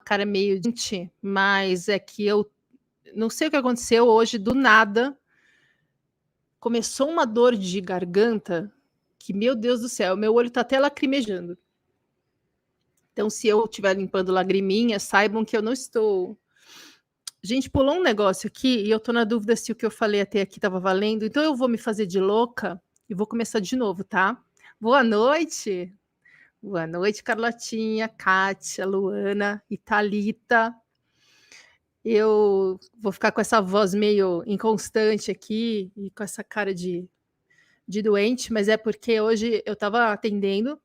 cara meio doente, mas é que eu não sei o que aconteceu hoje, do nada, começou uma dor de garganta que, meu Deus do céu, meu olho tá até lacrimejando. Então, se eu estiver limpando lagriminha, saibam que eu não estou. Gente, pulou um negócio aqui e eu tô na dúvida se o que eu falei até aqui estava valendo, então eu vou me fazer de louca e vou começar de novo, tá? Boa noite! Boa noite, Carlotinha, Kátia, Luana e Thalita. Eu vou ficar com essa voz meio inconstante aqui e com essa cara de doente, mas é porque hoje eu estava atendendo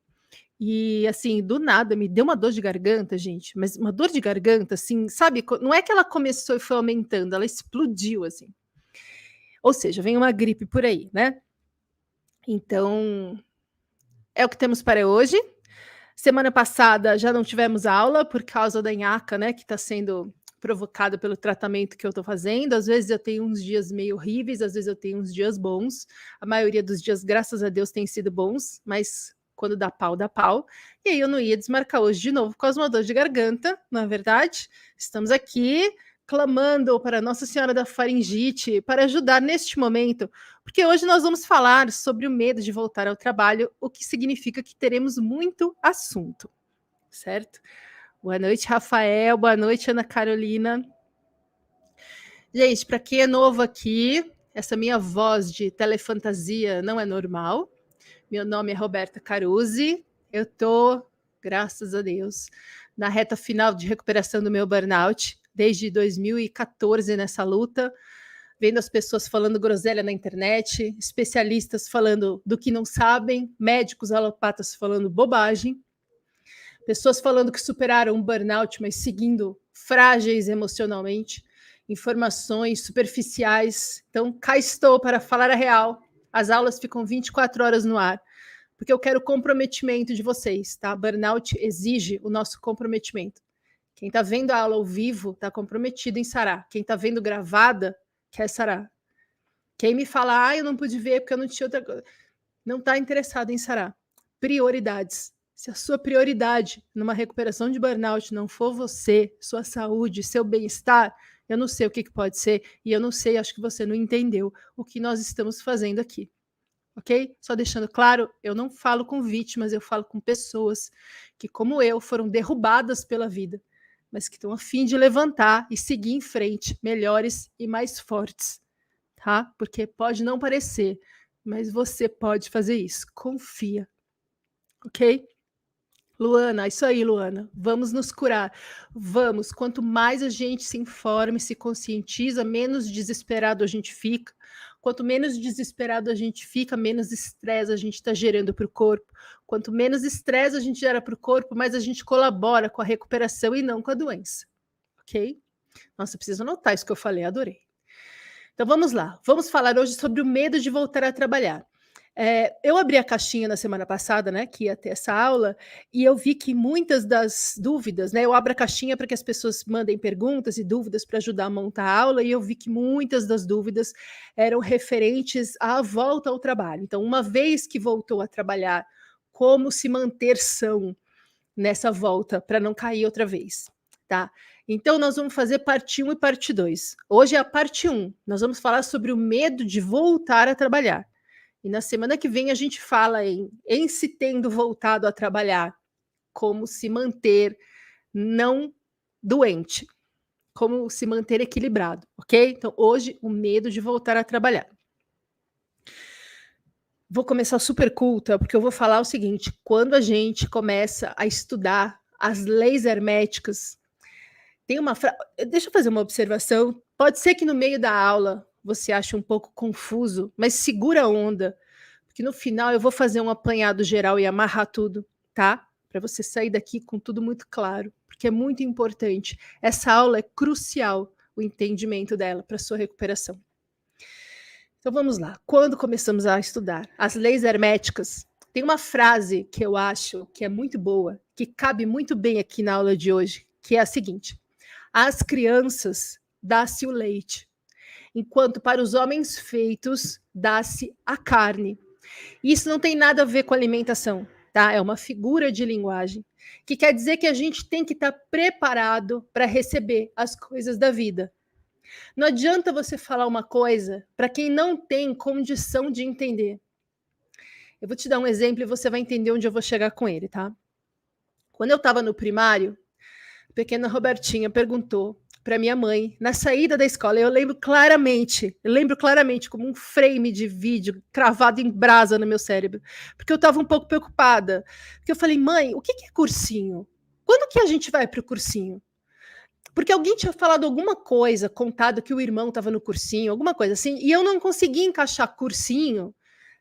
e, assim, do nada me deu uma dor de garganta, gente, mas uma dor de garganta, assim, sabe? Não é que ela começou e foi aumentando, ela explodiu, assim. Ou seja, vem uma gripe por aí, né? Então, é o que temos para hoje. Semana passada já não tivemos aula por causa da nhaca, né, que está sendo provocada pelo tratamento que eu estou fazendo. Às vezes eu tenho uns dias meio horríveis, às vezes eu tenho uns dias bons. A maioria dos dias, graças a Deus, tem sido bons, mas quando dá pau, dá pau. E aí eu não ia desmarcar hoje de novo por causa de uma dor de garganta, não é verdade? Estamos aqui clamando para Nossa Senhora da Faringite para ajudar neste momento, porque hoje nós vamos falar sobre o medo de voltar ao trabalho, o que significa que teremos muito assunto, certo? Boa noite, Rafael. Boa noite, Ana Carolina. Gente, para quem é novo aqui, essa minha voz de telefantasia não é normal. Meu nome é Roberta Caruzzi. Eu tô, graças a Deus, na reta final de recuperação do meu burnout, desde 2014 nessa luta, vendo as pessoas falando groselha na internet, especialistas falando do que não sabem, médicos alopatas falando bobagem, pessoas falando que superaram um burnout, mas seguindo frágeis emocionalmente, informações superficiais. Então, cá estou para falar a real. As aulas ficam 24 horas no ar, porque eu quero o comprometimento de vocês, tá? Burnout exige o nosso comprometimento. Quem está vendo a aula ao vivo está comprometido em sarar. Quem está vendo gravada quer sarar. Quem me fala, eu não pude ver porque eu não tinha outra coisa, não está interessado em sarar. Prioridades. Se a sua prioridade numa recuperação de burnout não for você, sua saúde, seu bem-estar, eu não sei o que pode ser e eu não sei, acho que você não entendeu o que nós estamos fazendo aqui. Ok? Só deixando claro, eu não falo com vítimas, eu falo com pessoas que, como eu, foram derrubadas pela vida, mas que estão a fim de levantar e seguir em frente, melhores e mais fortes, tá? Porque pode não parecer, mas você pode fazer isso. Confia, ok? Luana, isso aí, Luana. Vamos nos curar. Vamos. Quanto mais a gente se informa e se conscientiza, menos desesperado a gente fica. Quanto menos desesperado a gente fica, menos estresse a gente está gerando para o corpo. Quanto menos estresse a gente gera para o corpo, mais a gente colabora com a recuperação e não com a doença. Ok? Nossa, preciso anotar isso que eu falei, adorei. Então vamos lá. Vamos falar hoje sobre o medo de voltar a trabalhar. Eu abri a caixinha na semana passada, né, que ia ter essa aula, e eu vi que muitas das dúvidas, né, eu abro a caixinha para que as pessoas mandem perguntas e dúvidas para ajudar a montar a aula, e eu vi que muitas das dúvidas eram referentes à volta ao trabalho. Então, uma vez que voltou a trabalhar, como se manter são nessa volta para não cair outra vez, tá? Então, nós vamos fazer parte 1 e parte 2. Hoje é a parte 1. Nós vamos falar sobre o medo de voltar a trabalhar. E na semana que vem a gente fala em se tendo voltado a trabalhar, como se manter não doente, como se manter equilibrado, ok? Então, hoje, o medo de voltar a trabalhar. Vou começar super culta, porque eu vou falar o seguinte: quando a gente começa a estudar as leis herméticas, tem uma frase. Deixa eu fazer uma observação. Pode ser que no meio da aula você ache um pouco confuso, mas segura a onda, porque no final eu vou fazer um apanhado geral e amarrar tudo, tá? Para você sair daqui com tudo muito claro, porque é muito importante. Essa aula é crucial, o entendimento dela para sua recuperação. Então vamos lá. Quando começamos a estudar as leis herméticas, tem uma frase que eu acho que é muito boa, que cabe muito bem aqui na aula de hoje, que é a seguinte: às crianças dá-se o leite, enquanto para os homens feitos dá-se a carne. Isso não tem nada a ver com alimentação, tá? É uma figura de linguagem. que quer dizer que a gente tem que estar preparado para receber as coisas da vida. Não adianta você falar uma coisa para quem não tem condição de entender. Eu vou te dar um exemplo e você vai entender onde eu vou chegar com ele, tá? Quando eu estava no primário, a pequena Robertinha perguntou para minha mãe, na saída da escola, eu lembro claramente, como um frame de vídeo cravado em brasa no meu cérebro, porque eu estava um pouco preocupada. Porque eu falei, mãe, o que é cursinho? Quando que a gente vai para o cursinho? Porque alguém tinha falado alguma coisa, contado que o irmão estava no cursinho, alguma coisa assim, e eu não conseguia encaixar cursinho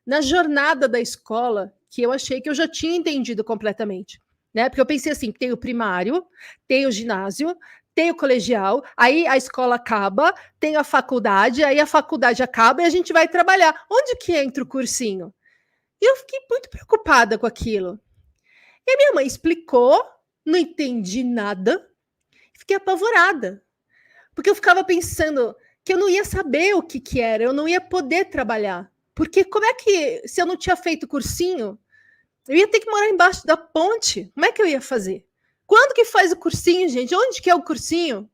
na jornada da escola, que eu achei que eu já tinha entendido completamente. Né? Porque eu pensei assim, tem o primário, tem o ginásio, tem o colegial, aí a escola acaba, tem a faculdade, aí a faculdade acaba e a gente vai trabalhar. Onde que entra o cursinho? E eu fiquei muito preocupada com aquilo. E a minha mãe explicou, não entendi nada, fiquei apavorada. Porque eu ficava pensando que eu não ia saber o que era, eu não ia poder trabalhar. Porque como é que, se eu não tinha feito cursinho, eu ia ter que morar embaixo da ponte. Como é que eu ia fazer? Quando que faz o cursinho, gente? Onde que é o cursinho?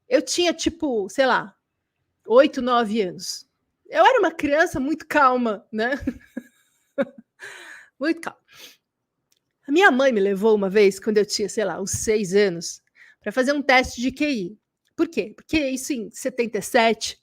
Eu tinha, tipo, sei lá, 8, 9 anos. Eu era uma criança muito calma, né? Muito calma. A minha mãe me levou uma vez, quando eu tinha, sei lá, uns 6 anos, para fazer um teste de QI. Por quê? Porque isso em 77,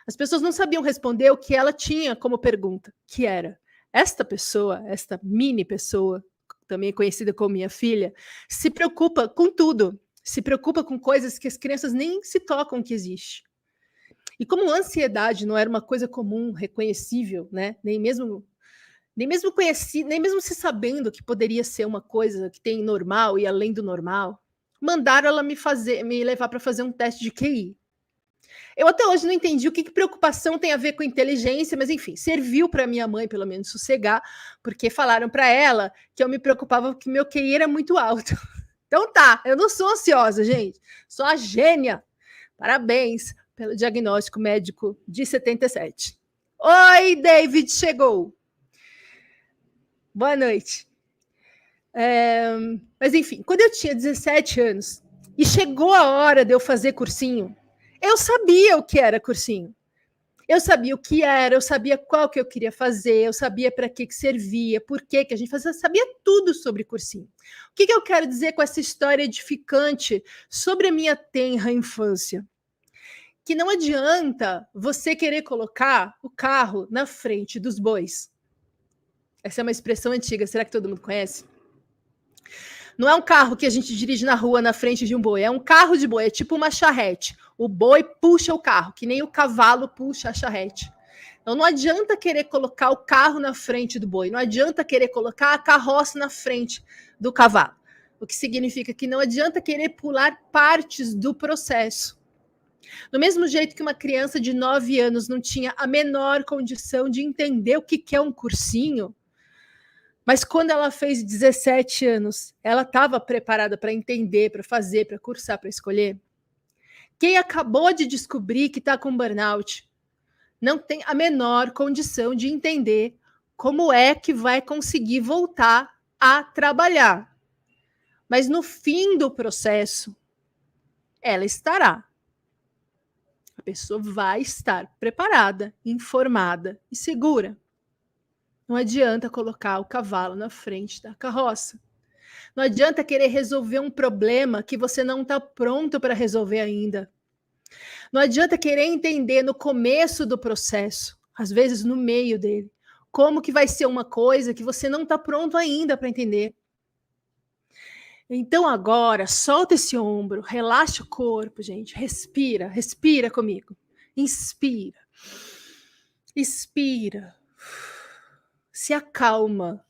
as pessoas não sabiam responder o que ela tinha como pergunta, que era: esta pessoa, esta mini pessoa, também conhecida como minha filha, se preocupa com tudo, se preocupa com coisas que as crianças nem se tocam que existe. E como a ansiedade não era uma coisa comum, reconhecível, né? Nem mesmo conheci, nem mesmo se sabendo que poderia ser uma coisa que tem normal e além do normal, mandaram ela me levar para fazer um teste de QI. Eu até hoje não entendi o que preocupação tem a ver com inteligência, mas enfim, serviu para minha mãe pelo menos sossegar, porque falaram para ela que eu me preocupava que meu QI era muito alto. Então tá, eu não sou ansiosa, gente, sou a gênia. Parabéns pelo diagnóstico médico de 77. Oi, David, chegou. Boa noite. Mas enfim, quando eu tinha 17 anos e chegou a hora de eu fazer cursinho, eu sabia o que era cursinho. Eu sabia o que era, eu sabia qual que eu queria fazer, eu sabia para que servia, por que a gente fazia, eu sabia tudo sobre cursinho. O que eu quero dizer com essa história edificante sobre a minha tenra infância? Que não adianta você querer colocar o carro na frente dos bois. Essa é uma expressão antiga, será que todo mundo conhece? Não é um carro que a gente dirige na rua na frente de um boi, é um carro de boi, é tipo uma charrete. O boi puxa o carro, que nem o cavalo puxa a charrete. Então não adianta querer colocar o carro na frente do boi, não adianta querer colocar a carroça na frente do cavalo. O que significa que não adianta querer pular partes do processo. Do mesmo jeito que uma criança de 9 anos não tinha a menor condição de entender o que é um cursinho, mas quando ela fez 17 anos, ela estava preparada para entender, para fazer, para cursar, para escolher. Quem acabou de descobrir que está com burnout não tem a menor condição de entender como é que vai conseguir voltar a trabalhar. Mas no fim do processo, ela estará. A pessoa vai estar preparada, informada e segura. Não adianta colocar o cavalo na frente da carroça. Não adianta querer resolver um problema que você não está pronto para resolver ainda. Não adianta querer entender no começo do processo, às vezes no meio dele, como que vai ser uma coisa que você não está pronto ainda para entender. Então agora, solta esse ombro, relaxa o corpo, gente, respira comigo. Inspira, expira, se acalma.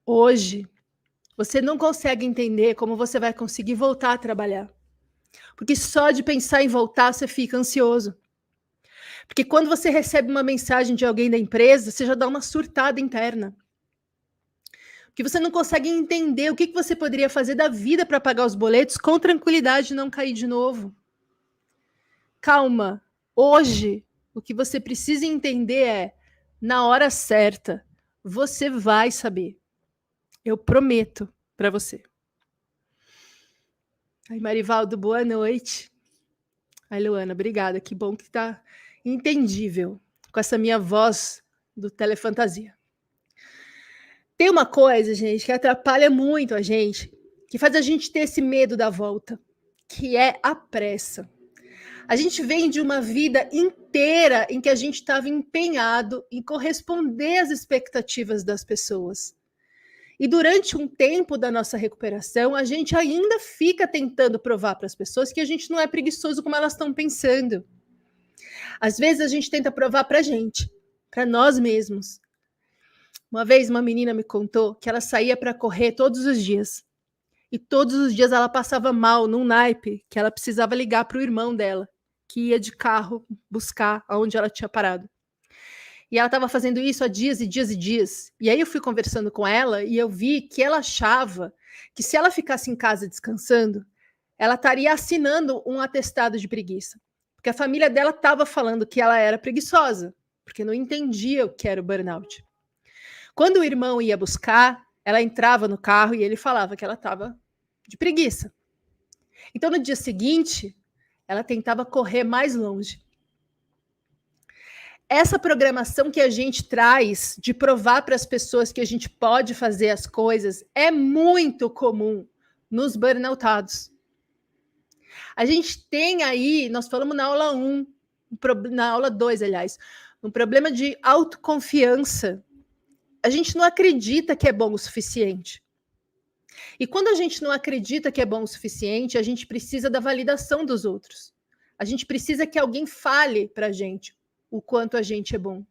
Hoje, você não consegue entender como você vai conseguir voltar a trabalhar. Porque só de pensar em voltar, você fica ansioso. Porque quando você recebe uma mensagem de alguém da empresa, você já dá uma surtada interna. Porque você não consegue entender o que você poderia fazer da vida para pagar os boletos com tranquilidade e não cair de novo. Calma. Hoje, o que você precisa entender é, na hora certa, você vai saber. Eu prometo para você. Ai, Marivaldo, boa noite. Ai, Luana, obrigada. Que bom que tá entendível com essa minha voz do Telefantasia. Tem uma coisa, gente, que atrapalha muito a gente, que faz a gente ter esse medo da volta, que é a pressa. A gente vem de uma vida inteira em que a gente estava empenhado em corresponder às expectativas das pessoas. E durante um tempo da nossa recuperação, a gente ainda fica tentando provar para as pessoas que a gente não é preguiçoso como elas estão pensando. Às vezes a gente tenta provar para a gente, para nós mesmos. Uma vez uma menina me contou que ela saía para correr todos os dias. E todos os dias ela passava mal num naipe que ela precisava ligar para o irmão dela, que ia de carro buscar aonde ela tinha parado. E ela estava fazendo isso há dias e dias e dias. E aí eu fui conversando com ela e eu vi que ela achava que se ela ficasse em casa descansando, ela estaria assinando um atestado de preguiça. Porque a família dela estava falando que ela era preguiçosa, porque não entendia o que era o burnout. Quando o irmão ia buscar, ela entrava no carro e ele falava que ela estava de preguiça. Então, no dia seguinte, ela tentava correr mais longe. Essa programação que a gente traz de provar para as pessoas que a gente pode fazer as coisas é muito comum nos burnoutados. A gente tem aí, nós falamos na aula 1, na aula 2, aliás, um problema de autoconfiança. A gente não acredita que é bom o suficiente. E quando a gente não acredita que é bom o suficiente, a gente precisa da validação dos outros. A gente precisa que alguém fale para a gente o quanto a gente é bom.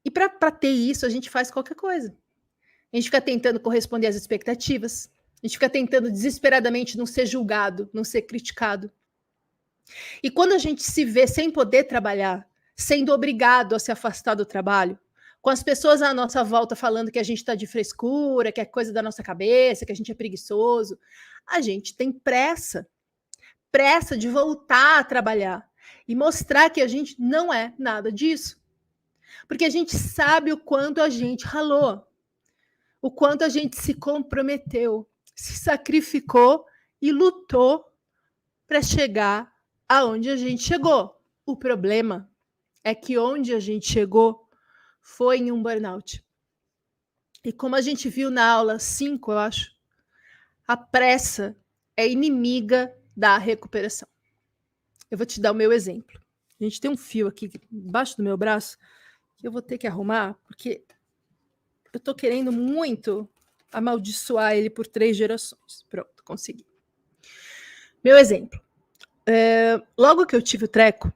E para ter isso, a gente faz qualquer coisa. A gente fica tentando corresponder às expectativas. A gente fica tentando desesperadamente não ser julgado, não ser criticado. E quando a gente se vê sem poder trabalhar, sendo obrigado a se afastar do trabalho, com as pessoas à nossa volta falando que a gente está de frescura, que é coisa da nossa cabeça, que a gente é preguiçoso, a gente tem pressa de voltar a trabalhar e mostrar que a gente não é nada disso. Porque a gente sabe o quanto a gente ralou, o quanto a gente se comprometeu, se sacrificou e lutou para chegar aonde a gente chegou. O problema é que onde a gente chegou foi em um burnout. E como a gente viu na aula 5, eu acho, a pressa é inimiga da recuperação. Eu vou te dar o meu exemplo. A gente tem um fio aqui embaixo do meu braço que eu vou ter que arrumar, porque eu estou querendo muito amaldiçoar ele por 3 gerações. Pronto, consegui. Meu exemplo. Logo que eu tive o treco,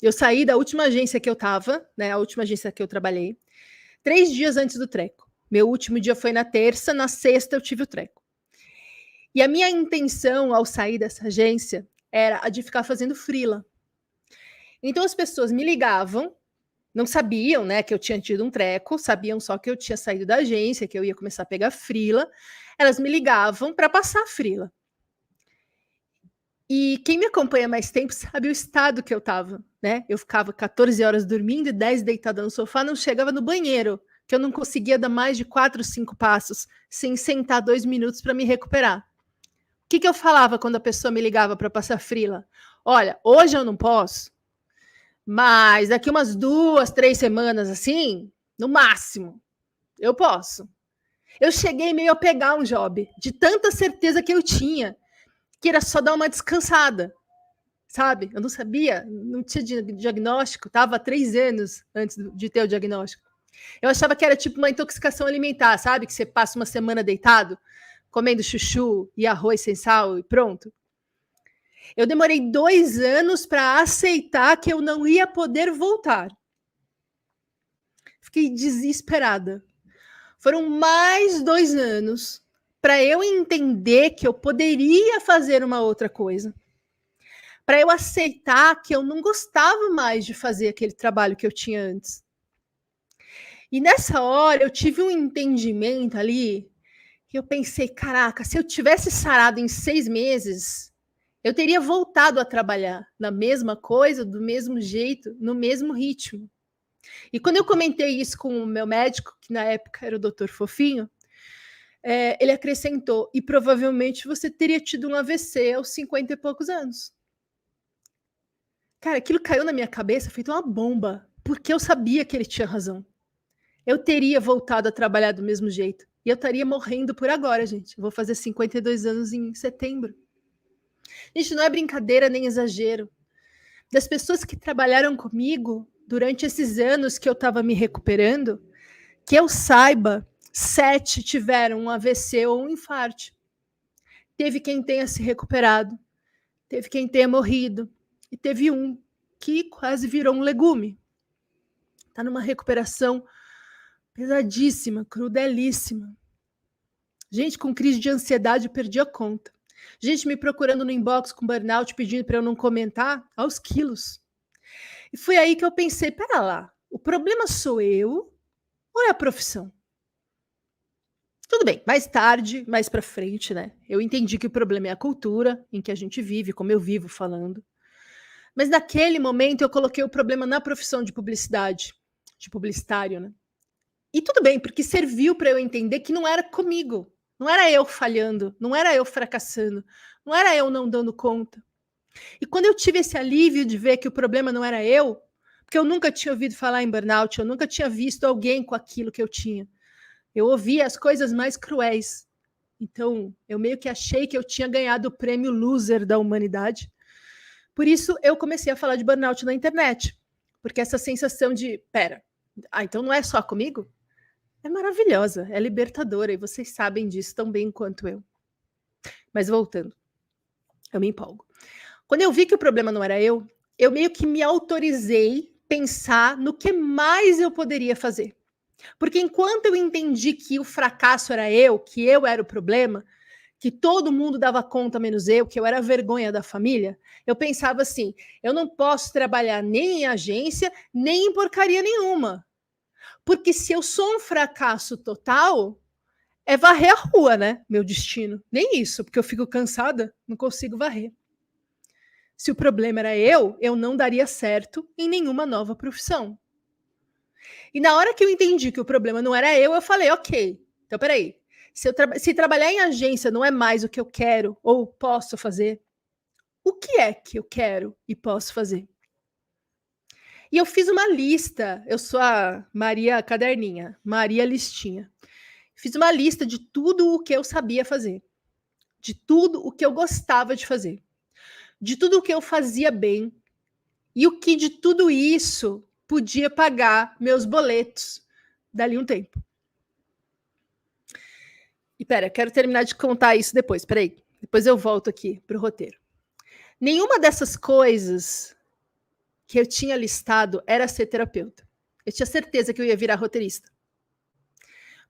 eu saí da última agência que eu estava, né, a última agência que eu trabalhei, 3 dias antes do treco. Meu último dia foi na terça, na sexta eu tive o treco. E a minha intenção ao sair dessa agência era a de ficar fazendo freela. Então as pessoas me ligavam, não sabiam, né, que eu tinha tido um treco, sabiam só que eu tinha saído da agência, que eu ia começar a pegar freela. Elas me ligavam para passar freela. E quem me acompanha mais tempo sabe o estado que eu estava, né? Eu ficava 14 horas dormindo e 10 deitada no sofá, não chegava no banheiro, que eu não conseguia dar mais de 4, 5 passos sem sentar 2 minutos para me recuperar. O que eu falava quando a pessoa me ligava para passar freela? Olha, hoje eu não posso, mas daqui umas 2, 3 semanas assim, no máximo, eu posso. Eu cheguei meio a pegar um job, de tanta certeza que eu tinha, que era só dar uma descansada, sabe? Eu não sabia, não tinha diagnóstico, estava há 3 anos antes de ter o diagnóstico. Eu achava que era tipo uma intoxicação alimentar, sabe? Que você passa uma semana deitado, comendo chuchu e arroz sem sal e pronto. Eu demorei 2 anos para aceitar que eu não ia poder voltar. Fiquei desesperada. Foram mais 2 anos para eu entender que eu poderia fazer uma outra coisa. Para eu aceitar que eu não gostava mais de fazer aquele trabalho que eu tinha antes. E nessa hora eu tive um entendimento ali que eu pensei, caraca, se eu tivesse sarado em 6 meses, eu teria voltado a trabalhar na mesma coisa, do mesmo jeito, no mesmo ritmo. E quando eu comentei isso com o meu médico, que na época era o doutor Fofinho, ele acrescentou, e provavelmente você teria tido um AVC aos 50 e poucos anos. Cara, aquilo caiu na minha cabeça feito uma bomba, porque eu sabia que ele tinha razão. Eu teria voltado a trabalhar do mesmo jeito. E eu estaria morrendo por agora, gente. Eu vou fazer 52 anos em setembro. Gente, não é brincadeira nem exagero. Das pessoas que trabalharam comigo durante esses anos que eu estava me recuperando, que eu saiba, 7 tiveram um AVC ou um infarto. Teve quem tenha se recuperado, teve quem tenha morrido, e teve um que quase virou um legume. Está numa recuperação pesadíssima, crudelíssima. Gente com crise de ansiedade, eu perdi a conta. Gente me procurando no inbox com burnout, pedindo para eu não comentar, aos quilos. E foi aí que eu pensei, pera lá, o problema sou eu ou é a profissão? Tudo bem, mais tarde, mais para frente, né? Eu entendi que o problema é a cultura em que a gente vive, como eu vivo falando. Mas naquele momento eu coloquei o problema na profissão de publicidade, de publicitário, né? E tudo bem, porque serviu para eu entender que não era comigo, não era eu falhando, não era eu fracassando, não era eu não dando conta. E quando eu tive esse alívio de ver que o problema não era eu, porque eu nunca tinha ouvido falar em burnout, eu nunca tinha visto alguém com aquilo que eu tinha. Eu ouvia as coisas mais cruéis. Então, eu meio que achei que eu tinha ganhado o prêmio loser da humanidade. Por isso, eu comecei a falar de burnout na internet. Porque essa sensação de, pera, então não é só comigo? É maravilhosa, é libertadora, e vocês sabem disso tão bem quanto eu. Mas voltando, eu me empolgo. Quando eu vi que o problema não era eu meio que me autorizei pensar no que mais eu poderia fazer. Porque enquanto eu entendi que o fracasso era eu, que eu era o problema, que todo mundo dava conta menos eu, que eu era a vergonha da família, eu pensava assim, eu não posso trabalhar nem em agência, nem em porcaria nenhuma. Porque se eu sou um fracasso total, é varrer a rua, né? Meu destino. Nem isso, porque eu fico cansada, não consigo varrer. Se o problema era eu não daria certo em nenhuma nova profissão. E na hora que eu entendi que o problema não era eu falei, ok, então peraí, se trabalhar em agência não é mais o que eu quero ou posso fazer, o que é que eu quero e posso fazer? E eu fiz uma lista, eu sou a Maria Caderninha, Maria Listinha. Fiz uma lista de tudo o que eu sabia fazer, de tudo o que eu gostava de fazer, de tudo o que eu fazia bem e o que de tudo isso podia pagar meus boletos dali um tempo. E pera, quero terminar de contar isso depois, peraí. Depois eu volto aqui para o roteiro. Nenhuma dessas coisas que eu tinha listado era ser terapeuta. Eu tinha certeza que eu ia virar roteirista.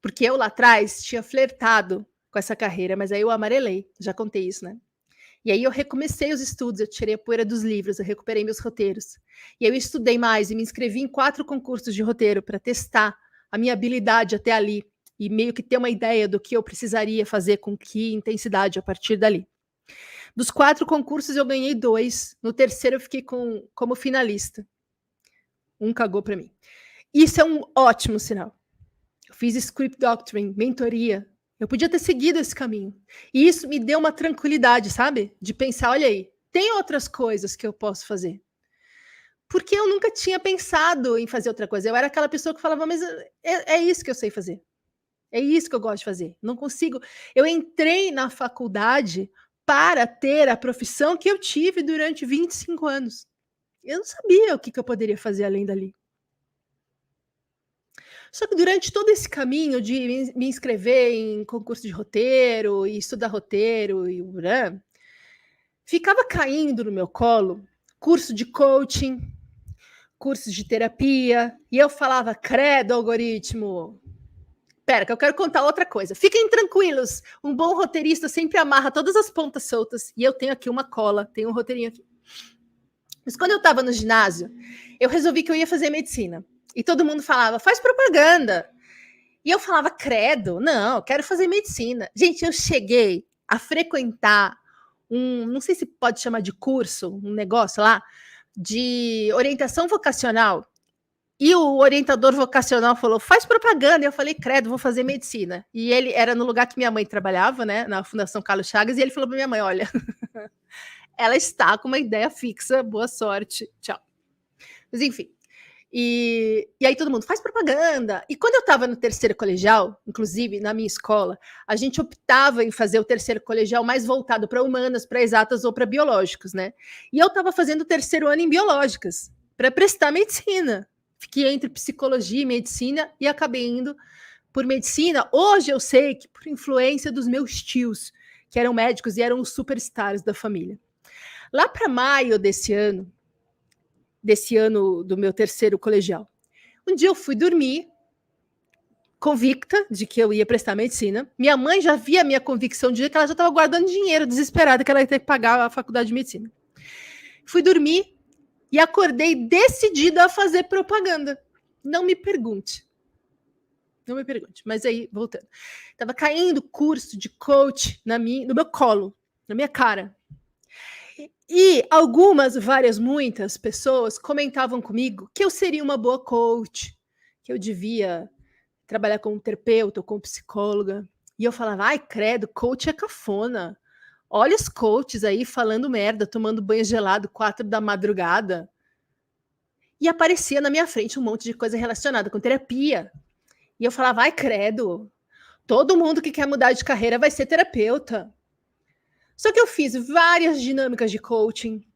Porque eu lá atrás tinha flertado com essa carreira, mas aí eu amarelei. Já contei isso, né? E aí eu recomecei os estudos, eu tirei a poeira dos livros, eu recuperei meus roteiros. E eu estudei mais e me inscrevi em 4 concursos de roteiro para testar a minha habilidade até ali e meio que ter uma ideia do que eu precisaria fazer com que intensidade a partir dali. Dos 4 concursos eu ganhei 2, no terceiro eu fiquei como finalista. Um cagou para mim. Isso é um ótimo sinal. Eu fiz script doctoring, mentoria. Eu podia ter seguido esse caminho. E isso me deu uma tranquilidade, sabe? De pensar, olha aí, tem outras coisas que eu posso fazer. Porque eu nunca tinha pensado em fazer outra coisa. Eu era aquela pessoa que falava, mas é isso que eu sei fazer. É isso que eu gosto de fazer. Não consigo. Eu entrei na faculdade para ter a profissão que eu tive durante 25 anos. Eu não sabia o que eu poderia fazer além dali. Só que durante todo esse caminho de me inscrever em concurso de roteiro e estudar roteiro e ficava caindo no meu colo curso de coaching, cursos de terapia, e eu falava, credo, algoritmo. Pera, que eu quero contar outra coisa. Fiquem tranquilos, um bom roteirista sempre amarra todas as pontas soltas, e eu tenho aqui uma cola, tenho um roteirinho aqui. Mas quando eu estava no ginásio, eu resolvi que eu ia fazer medicina. E todo mundo falava, faz propaganda. E eu falava, credo, não, eu quero fazer medicina. Gente, eu cheguei a frequentar não sei se pode chamar de curso, um negócio lá, de orientação vocacional E o orientador vocacional falou: faz propaganda. Eu falei: credo, vou fazer medicina. E ele era no lugar que minha mãe trabalhava, né, na Fundação Carlos Chagas, e ele falou para minha mãe: olha, ela está com uma ideia fixa, boa sorte, tchau. Mas enfim. E aí todo mundo faz propaganda. E quando eu estava no terceiro colegial, inclusive na minha escola, a gente optava em fazer o terceiro colegial mais voltado para humanas, para exatas ou para biológicos, né? E eu estava fazendo o terceiro ano em biológicas, para prestar medicina. Fiquei entre psicologia e medicina e acabei indo por medicina. Hoje eu sei que por influência dos meus tios, que eram médicos e eram os superstars da família. Lá para maio desse ano do meu terceiro colegial, um dia eu fui dormir convicta de que eu ia prestar medicina. Minha mãe já via a minha convicção de que ela já estava guardando dinheiro, desesperada, que ela ia ter que pagar a faculdade de medicina. Fui dormir e acordei decidida a fazer propaganda. Não me pergunte. Não me pergunte. Mas aí, voltando. Estava caindo curso de coach no meu colo, na minha cara. E algumas, várias, muitas pessoas comentavam comigo que eu seria uma boa coach, que eu devia trabalhar como terapeuta ou como psicóloga. E eu falava, ai, credo, coach é cafona. Olha os coaches aí falando merda, tomando banho gelado 4 da madrugada. E aparecia na minha frente um monte de coisa relacionada com terapia. E eu falava, ai, credo, todo mundo que quer mudar de carreira vai ser terapeuta. Só que eu fiz várias dinâmicas de coaching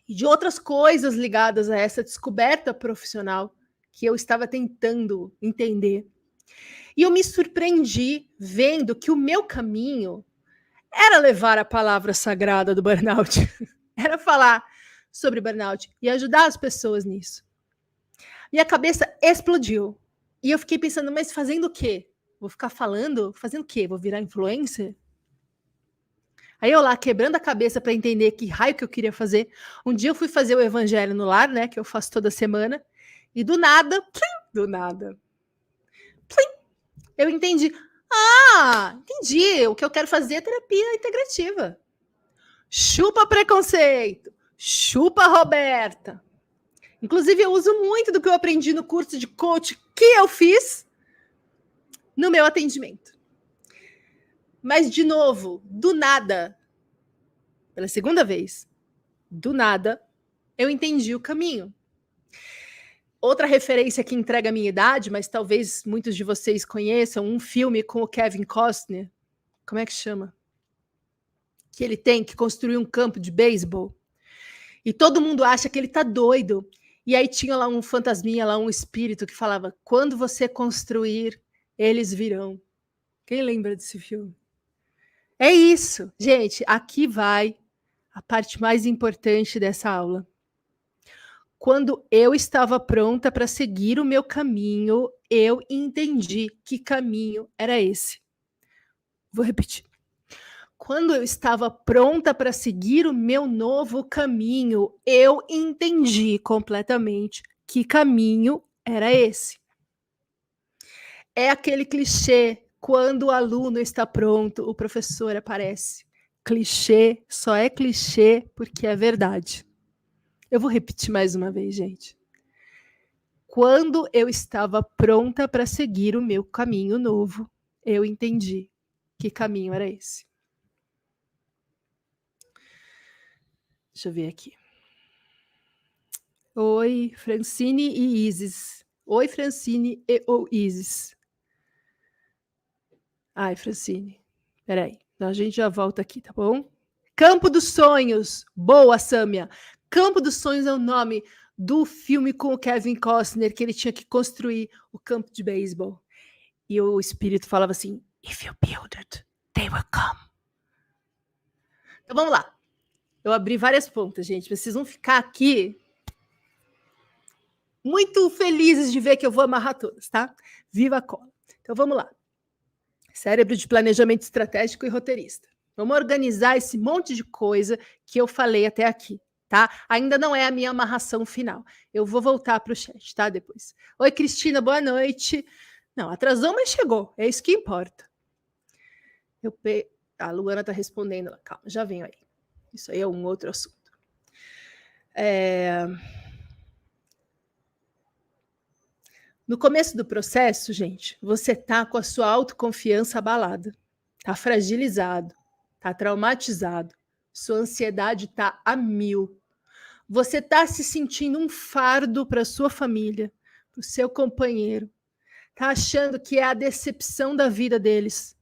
e de outras coisas ligadas a essa descoberta profissional que eu estava tentando entender. E eu me surpreendi vendo que o meu caminho era levar a palavra sagrada do burnout, era falar sobre burnout e ajudar as pessoas nisso. Minha cabeça explodiu. E eu fiquei pensando, mas fazendo o quê? Vou ficar falando? Fazendo o quê? Vou virar influencer? Aí eu lá, quebrando a cabeça para entender que raio que eu queria fazer. Um dia eu fui fazer o Evangelho no Lar, né? Que eu faço toda semana. E do nada, eu entendi. Ah, entendi. O que eu quero fazer é terapia integrativa. Chupa preconceito. Chupa Roberta. Inclusive, eu uso muito do que eu aprendi no curso de coach que eu fiz no meu atendimento. Mas, de novo, do nada, pela segunda vez, do nada, eu entendi o caminho. Outra referência que entrega a minha idade, mas talvez muitos de vocês conheçam, um filme com o Kevin Costner. Como é que chama? Que ele tem que construir um campo de beisebol. E todo mundo acha que ele tá doido. E aí tinha lá um fantasminha, lá um espírito que falava, quando você construir, eles virão. Quem lembra desse filme? É isso, gente, aqui vai a parte mais importante dessa aula. Quando eu estava pronta para seguir o meu caminho, eu entendi que caminho era esse. Vou repetir. Quando eu estava pronta para seguir o meu novo caminho, eu entendi completamente que caminho era esse. É aquele clichê, quando o aluno está pronto, o professor aparece. Clichê só é clichê porque é verdade. Eu vou repetir mais uma vez, gente. Quando eu estava pronta para seguir o meu caminho novo, eu entendi que caminho era esse. Deixa eu ver aqui. Oi, Francine e Isis. Oi, Francine e ou Isis. Ai, Francine. Peraí. A gente já volta aqui, tá bom? Campo dos Sonhos. Boa, Sâmia. Campo dos Sonhos é o nome do filme com o Kevin Costner, que ele tinha que construir o campo de beisebol. E o espírito falava assim, if you build it, they will come. Então vamos lá. Eu abri várias pontas, gente. Vocês vão ficar aqui muito felizes de ver que eu vou amarrar todas, tá? Viva a cola. Então vamos lá. Cérebro de planejamento estratégico e roteirista. Vamos organizar esse monte de coisa que eu falei até aqui, tá? Ainda não é a minha amarração final. Eu vou voltar para o chat, tá? Depois. Oi, Cristina, boa noite. Não, atrasou, mas chegou. É isso que importa. A Luana está respondendo. Calma, já venho aí. Isso aí é um outro assunto. No começo do processo, gente, você tá com a sua autoconfiança abalada, tá fragilizado, tá traumatizado, sua ansiedade tá a mil. Você tá se sentindo um fardo para sua família, para o seu companheiro, tá achando que é a decepção da vida deles.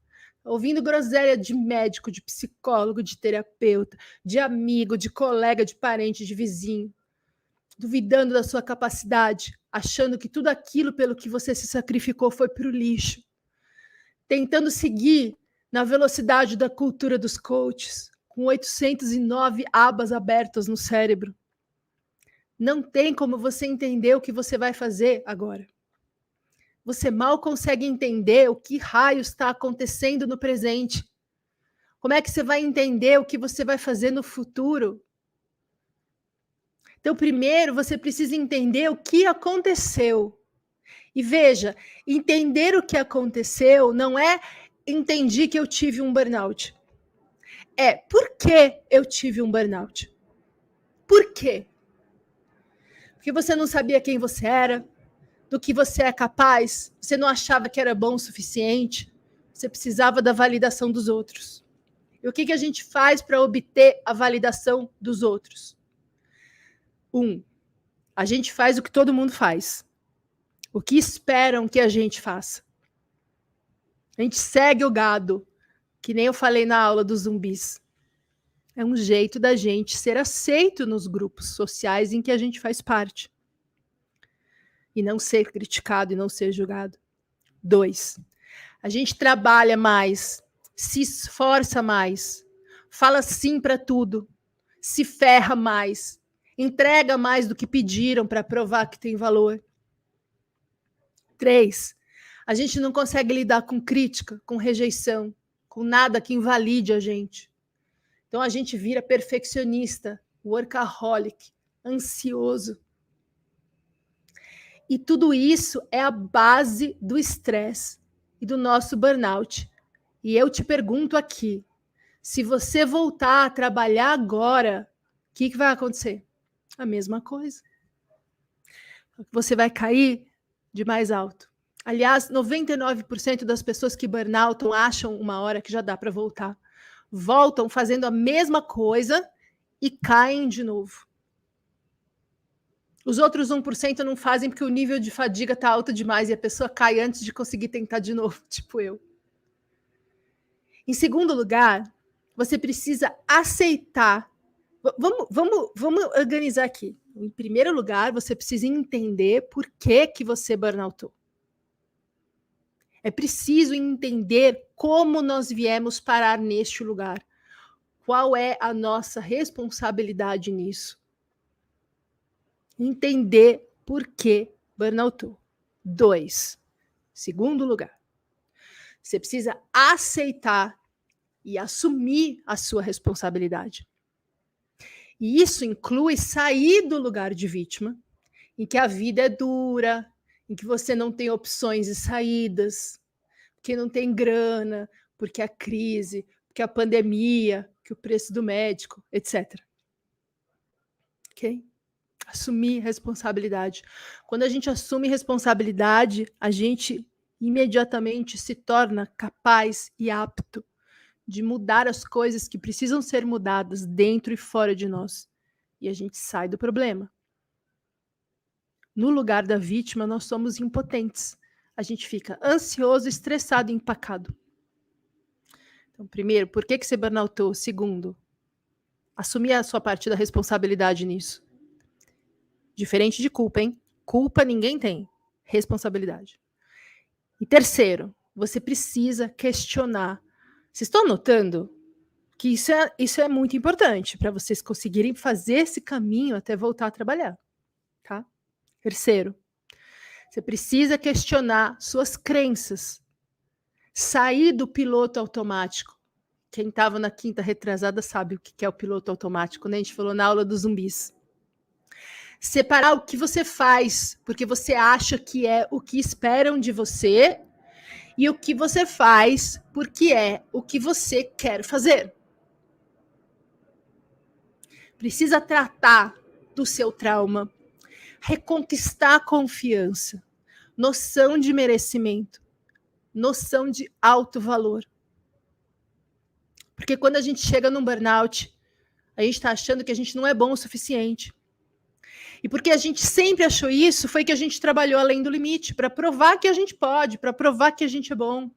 Ouvindo groselha de médico, de psicólogo, de terapeuta, de amigo, de colega, de parente, de vizinho, duvidando da sua capacidade, achando que tudo aquilo pelo que você se sacrificou foi para o lixo, tentando seguir na velocidade da cultura dos coaches, com 809 abas abertas no cérebro. Não tem como você entender o que você vai fazer agora. Você mal consegue entender o que raios está acontecendo no presente. Como é que você vai entender o que você vai fazer no futuro? Então, primeiro, você precisa entender o que aconteceu. E veja, entender o que aconteceu não é entendi que eu tive um burnout. É por que eu tive um burnout? Por quê? Porque você não sabia quem você era, do que você é capaz, você não achava que era bom o suficiente, você precisava da validação dos outros. E o que a gente faz para obter a validação dos outros? A gente faz o que todo mundo faz. O que esperam que a gente faça. A gente segue o gado, que nem eu falei na aula dos zumbis. É um jeito da gente ser aceito nos grupos sociais em que a gente faz parte. E não ser criticado e não ser julgado. 2, a gente trabalha mais, se esforça mais, fala sim para tudo, se ferra mais, entrega mais do que pediram para provar que tem valor. 3, a gente não consegue lidar com crítica, com rejeição, com nada que invalide a gente. Então a gente vira perfeccionista, workaholic, ansioso. E tudo isso é a base do estresse e do nosso burnout. E eu te pergunto aqui, se você voltar a trabalhar agora, o que vai acontecer? A mesma coisa. Você vai cair de mais alto. Aliás, 99% das pessoas que burnoutam acham uma hora que já dá para voltar. Voltam fazendo a mesma coisa e caem de novo. Os outros 1% não fazem porque o nível de fadiga está alto demais e a pessoa cai antes de conseguir tentar de novo, tipo eu. Em segundo lugar, você precisa aceitar. Vamos organizar aqui. Em primeiro lugar, você precisa entender por que você burnoutou. É preciso entender como nós viemos parar neste lugar. Qual é a nossa responsabilidade nisso? Entender por que burnoutou. 2, segundo lugar, você precisa aceitar e assumir a sua responsabilidade. E isso inclui sair do lugar de vítima, em que a vida é dura, em que você não tem opções e saídas, que não tem grana, porque a crise, porque a pandemia, que o preço do médico, etc. Ok? Assumir responsabilidade. Quando a gente assume responsabilidade, a gente imediatamente se torna capaz e apto de mudar as coisas que precisam ser mudadas dentro e fora de nós. E a gente sai do problema. No lugar da vítima, nós somos impotentes. A gente fica ansioso, estressado e empacado. Então, primeiro, por que você burnoutou? Segundo, assumir a sua parte da responsabilidade nisso. Diferente de culpa, hein? Culpa ninguém tem. Responsabilidade. E terceiro, você precisa questionar. Vocês estão notando que isso é muito importante para vocês conseguirem fazer esse caminho até voltar a trabalhar, tá? Terceiro, você precisa questionar suas crenças. Sair do piloto automático. Quem estava na quinta retrasada sabe o que é o piloto automático, né? A gente falou na aula dos zumbis. Separar o que você faz, porque você acha que é o que esperam de você, e o que você faz, porque é o que você quer fazer. Precisa tratar do seu trauma, reconquistar a confiança, noção de merecimento, noção de alto valor. Porque quando a gente chega num burnout, a gente está achando que a gente não é bom o suficiente. E porque a gente sempre achou isso, foi que a gente trabalhou além do limite, para provar que a gente pode, para provar que a gente é bom.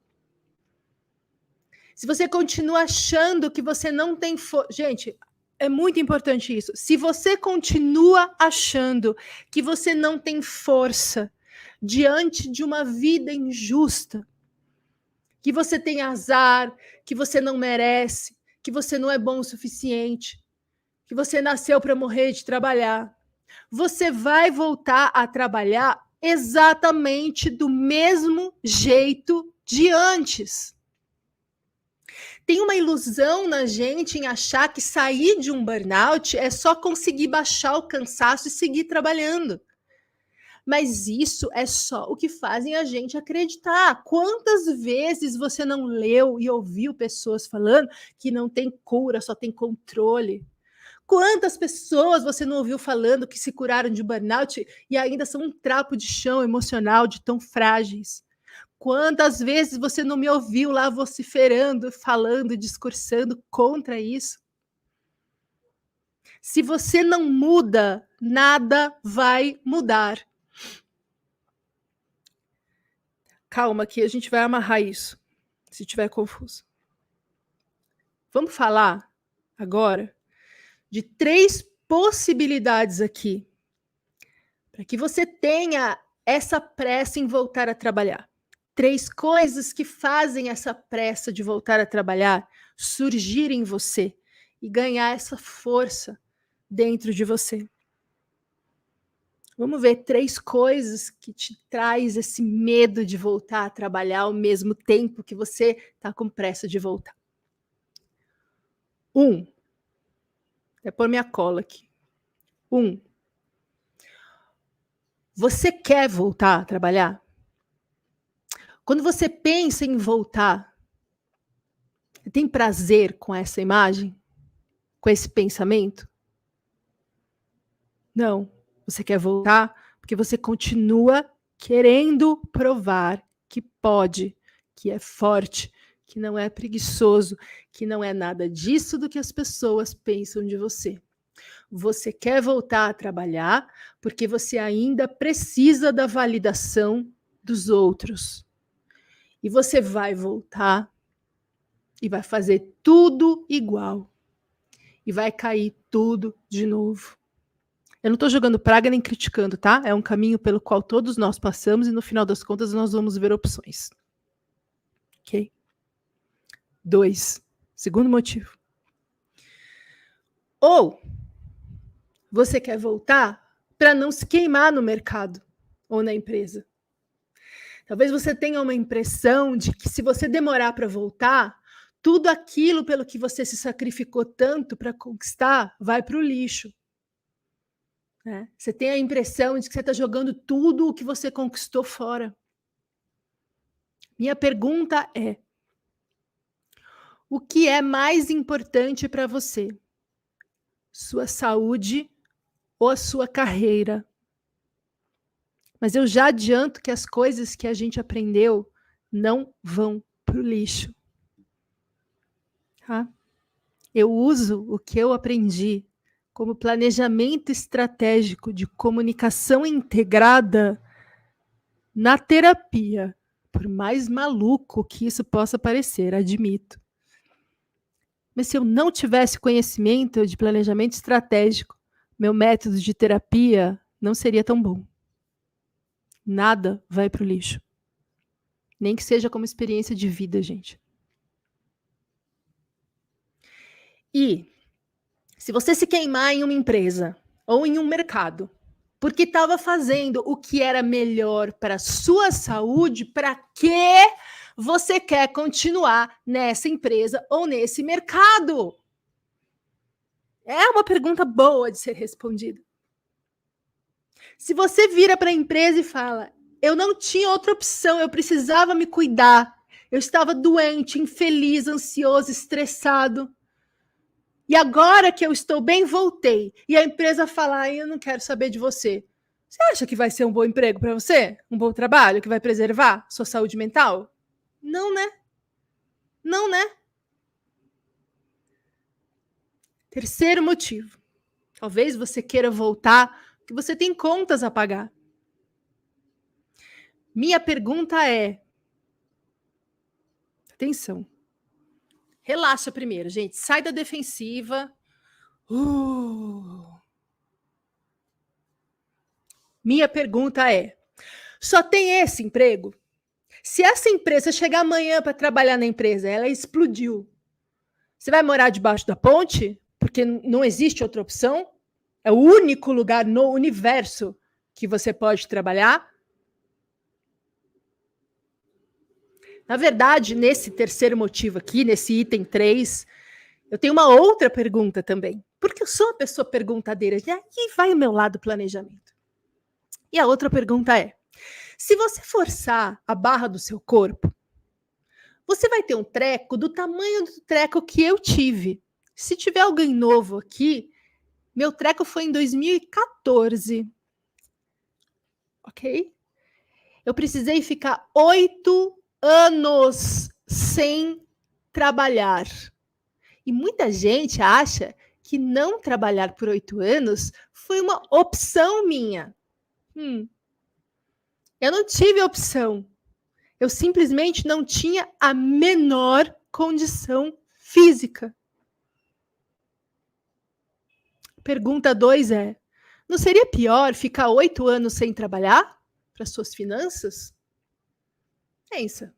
Se você continua achando que você não tem força... Gente, é muito importante isso. Se você continua achando que você não tem força diante de uma vida injusta, que você tem azar, que você não merece, que você não é bom o suficiente, que você nasceu para morrer de trabalhar, você vai voltar a trabalhar exatamente do mesmo jeito de antes. Tem uma ilusão na gente em achar que sair de um burnout é só conseguir baixar o cansaço e seguir trabalhando. Mas isso é só o que fazem a gente acreditar. Quantas vezes você não leu e ouviu pessoas falando que não tem cura, só tem controle? Quantas pessoas você não ouviu falando que se curaram de burnout e ainda são um trapo de chão emocional de tão frágeis? Quantas vezes você não me ouviu lá vociferando, falando, discursando contra isso? Se você não muda, nada vai mudar. Calma que a gente vai amarrar isso, se tiver confuso. Vamos falar agora de 3 possibilidades aqui, para que você tenha essa pressa em voltar a trabalhar. 3 coisas que fazem essa pressa de voltar a trabalhar surgir em você e ganhar essa força dentro de você. Vamos ver 3 coisas que te traz esse medo de voltar a trabalhar ao mesmo tempo que você está com pressa de voltar. 1. Vou pôr minha cola aqui. 1. Você quer voltar a trabalhar? Quando você pensa em voltar, você tem prazer com essa imagem? Com esse pensamento? Não. Você quer voltar porque você continua querendo provar que pode, que é forte, que não é preguiçoso, que não é nada disso do que as pessoas pensam de você. Você quer voltar a trabalhar porque você ainda precisa da validação dos outros. E você vai voltar e vai fazer tudo igual. E vai cair tudo de novo. Eu não estou jogando praga nem criticando, tá? É um caminho pelo qual todos nós passamos e no final das contas nós vamos ver opções. Ok? 2. Segundo motivo. Ou você quer voltar para não se queimar no mercado ou na empresa. Talvez você tenha uma impressão de que se você demorar para voltar, tudo aquilo pelo que você se sacrificou tanto para conquistar vai para o lixo. Você tem a impressão de que você está jogando tudo o que você conquistou fora. Minha pergunta é: o que é mais importante para você? Sua saúde ou a sua carreira? Mas eu já adianto que as coisas que a gente aprendeu não vão para o lixo. Tá? Eu uso o que eu aprendi como planejamento estratégico de comunicação integrada na terapia, por mais maluco que isso possa parecer, admito. Mas se eu não tivesse conhecimento de planejamento estratégico, meu método de terapia não seria tão bom. Nada vai para o lixo. Nem que seja como experiência de vida, gente. E se você se queimar em uma empresa ou em um mercado, porque estava fazendo o que era melhor para a sua saúde, para que você quer continuar nessa empresa ou nesse mercado? É uma pergunta boa de ser respondida. Se você vira para a empresa e fala, eu não tinha outra opção, eu precisava me cuidar, eu estava doente, infeliz, ansioso, estressado, e agora que eu estou bem, voltei. E a empresa fala, eu não quero saber de você. Você acha que vai ser um bom emprego para você? Um bom trabalho que vai preservar sua saúde mental? Não, né? Não, né? Terceiro motivo. Talvez você queira voltar, porque você tem contas a pagar. Minha pergunta é: atenção. Relaxa primeiro, gente. Sai da defensiva. Minha pergunta é: só tem esse emprego? Se essa empresa chegar amanhã para trabalhar na empresa, ela explodiu, você vai morar debaixo da ponte? Porque não existe outra opção? É o único lugar no universo que você pode trabalhar? Na verdade, nesse terceiro motivo aqui, nesse item 3, eu tenho uma outra pergunta também. Porque eu sou uma pessoa perguntadeira. E aí vai o meu lado planejamento. E a outra pergunta é: se você forçar a barra do seu corpo, você vai ter um treco do tamanho do treco que eu tive. Se tiver alguém novo aqui, meu treco foi em 2014. Ok? Eu precisei ficar 8 anos sem trabalhar. E muita gente acha que não trabalhar por 8 anos foi uma opção minha. Eu não tive opção. Eu simplesmente não tinha a menor condição física. Pergunta 2 é: não seria pior ficar 8 anos sem trabalhar para suas finanças? Pensa.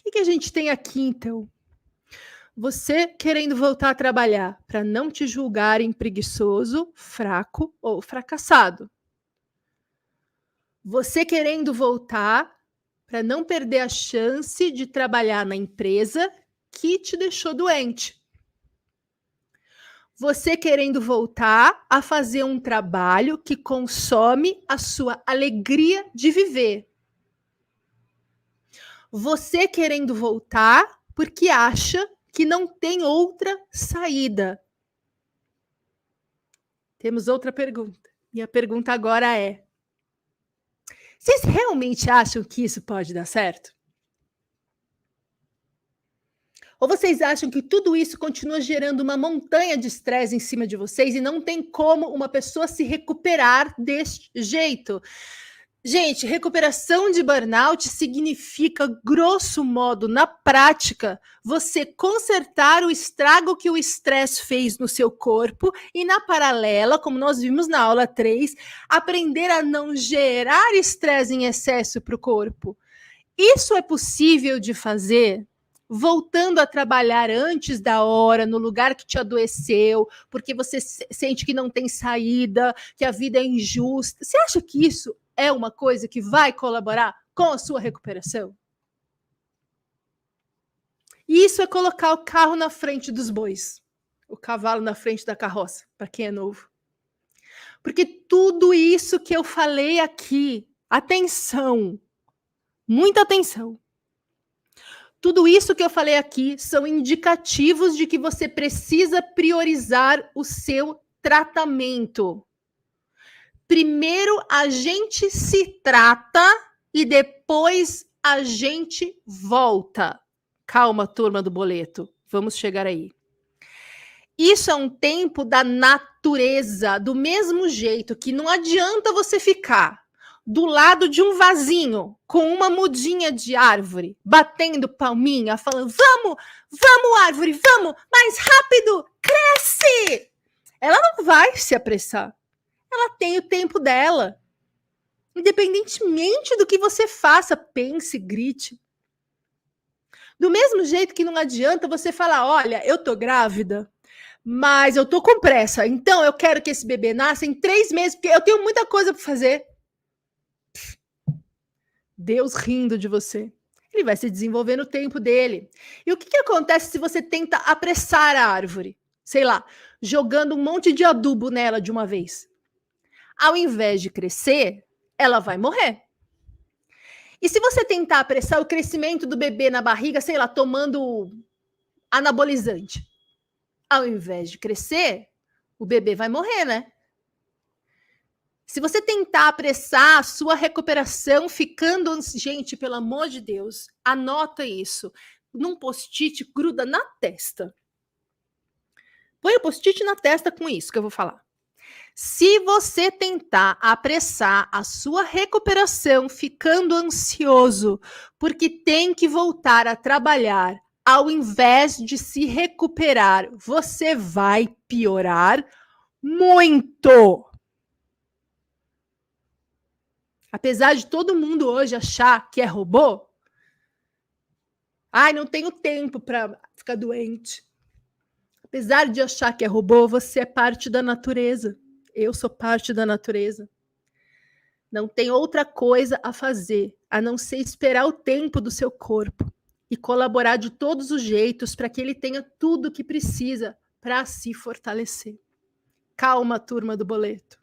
O que a gente tem aqui, então? Você querendo voltar a trabalhar para não te julgarem preguiçoso, fraco ou fracassado. Você querendo voltar para não perder a chance de trabalhar na empresa que te deixou doente. Você querendo voltar a fazer um trabalho que consome a sua alegria de viver. Você querendo voltar porque acha que não tem outra saída. Temos outra pergunta. Minha pergunta agora é: vocês realmente acham que isso pode dar certo? Ou vocês acham que tudo isso continua gerando uma montanha de estresse em cima de vocês e não tem como uma pessoa se recuperar deste jeito? Gente, recuperação de burnout significa, grosso modo, na prática, você consertar o estrago que o estresse fez no seu corpo e, na paralela, como nós vimos na aula 3, aprender a não gerar estresse em excesso para o corpo. Isso é possível de fazer voltando a trabalhar antes da hora, no lugar que te adoeceu, porque você sente que não tem saída, que a vida é injusta. Você acha que isso é uma coisa que vai colaborar com a sua recuperação? Isso é colocar o carro na frente dos bois, o cavalo na frente da carroça, para quem é novo. Porque tudo isso que eu falei aqui, atenção, muita atenção. Tudo isso que eu falei aqui são indicativos de que você precisa priorizar o seu tratamento. Primeiro a gente se trata e depois a gente volta. Calma, turma do boleto. Vamos chegar aí. Isso é um tempo da natureza, do mesmo jeito que não adianta você ficar do lado de um vasinho com uma mudinha de árvore, batendo palminha, falando: vamos, árvore, vamos, mais rápido, cresce! Ela não vai se apressar. Ela tem o tempo dela. Independentemente do que você faça, pense, grite. Do mesmo jeito que não adianta você falar: olha, eu tô grávida, mas eu tô com pressa, então eu quero que esse bebê nasça em 3 meses, porque eu tenho muita coisa para fazer. Deus rindo de você. Ele vai se desenvolver no tempo dele. E o que acontece se você tenta apressar a árvore? Sei lá, jogando um monte de adubo nela de uma vez. Ao invés de crescer, ela vai morrer. E se você tentar apressar o crescimento do bebê na barriga, sei lá, tomando anabolizante, ao invés de crescer, o bebê vai morrer, né? Se você tentar apressar a sua recuperação ficando... Gente, pelo amor de Deus, anota isso. Num post-it, gruda na testa. Põe o post-it na testa com isso que eu vou falar. Se você tentar apressar a sua recuperação ficando ansioso porque tem que voltar a trabalhar ao invés de se recuperar, você vai piorar muito. Apesar de todo mundo hoje achar que é robô, ai, não tenho tempo para ficar doente. Apesar de achar que é robô, você é parte da natureza. Eu sou parte da natureza. Não tem outra coisa a fazer a não ser esperar o tempo do seu corpo e colaborar de todos os jeitos para que ele tenha tudo o que precisa para se fortalecer. Calma, turma do boleto.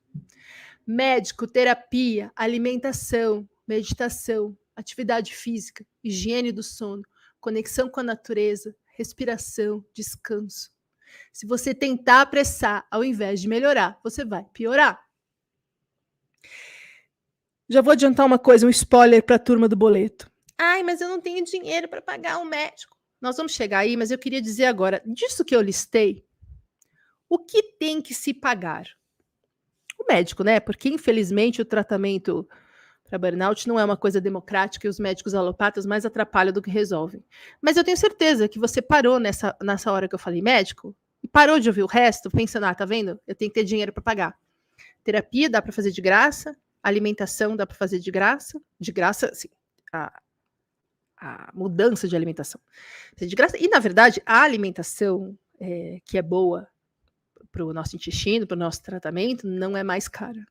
Médico, terapia, alimentação, meditação, atividade física, higiene do sono, conexão com a natureza, respiração, descanso. Se você tentar apressar ao invés de melhorar, você vai piorar. Já vou adiantar uma coisa, um spoiler para a turma do boleto. Ai, mas eu não tenho dinheiro para pagar um médico. Nós vamos chegar aí, mas eu queria dizer agora, disso que eu listei, o que tem que se pagar? O médico, né? Porque, infelizmente, o tratamento para burnout não é uma coisa democrática e os médicos alopatas mais atrapalham do que resolvem. Mas eu tenho certeza que você parou nessa hora que eu falei médico e parou de ouvir o resto, pensando, tá vendo? Eu tenho que ter dinheiro para pagar. Terapia dá para fazer de graça, alimentação dá para fazer de graça, sim, a mudança de alimentação. De graça. E, na verdade, a alimentação que é boa para o nosso intestino, para o nosso tratamento, não é mais cara.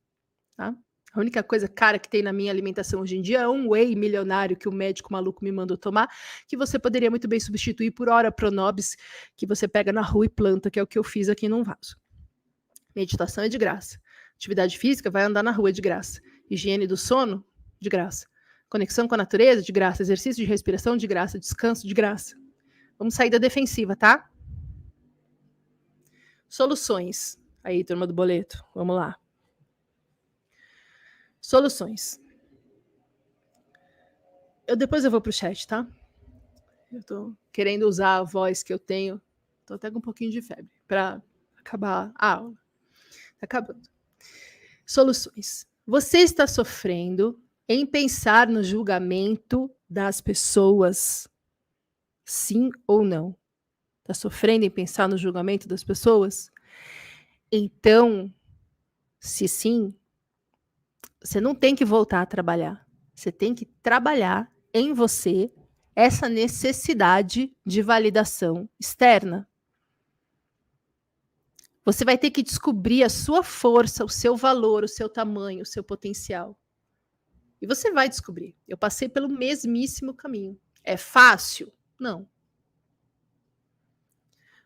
Tá? A única coisa cara que tem na minha alimentação hoje em dia é um whey milionário que o médico maluco me mandou tomar, que você poderia muito bem substituir por Ora Pronobis, que você pega na rua e planta, que é o que eu fiz aqui num vaso. Meditação é de graça. Atividade física, vai andar na rua de graça. Higiene do sono, de graça. Conexão com a natureza, de graça. Exercício de respiração, de graça. Descanso, de graça. Vamos sair da defensiva, tá? Soluções. Aí, turma do boleto, vamos lá. Soluções. Depois eu vou pro chat, tá? Eu tô querendo usar a voz que eu tenho. Tô até com um pouquinho de febre para acabar a aula. Tá acabando. Soluções. Você está sofrendo em pensar no julgamento das pessoas? Sim ou não? Está sofrendo em pensar no julgamento das pessoas? Então, se sim, você não tem que voltar a trabalhar. Você tem que trabalhar em você essa necessidade de validação externa. Você vai ter que descobrir a sua força, o seu valor, o seu tamanho, o seu potencial. E você vai descobrir. Eu passei pelo mesmíssimo caminho. É fácil? Não.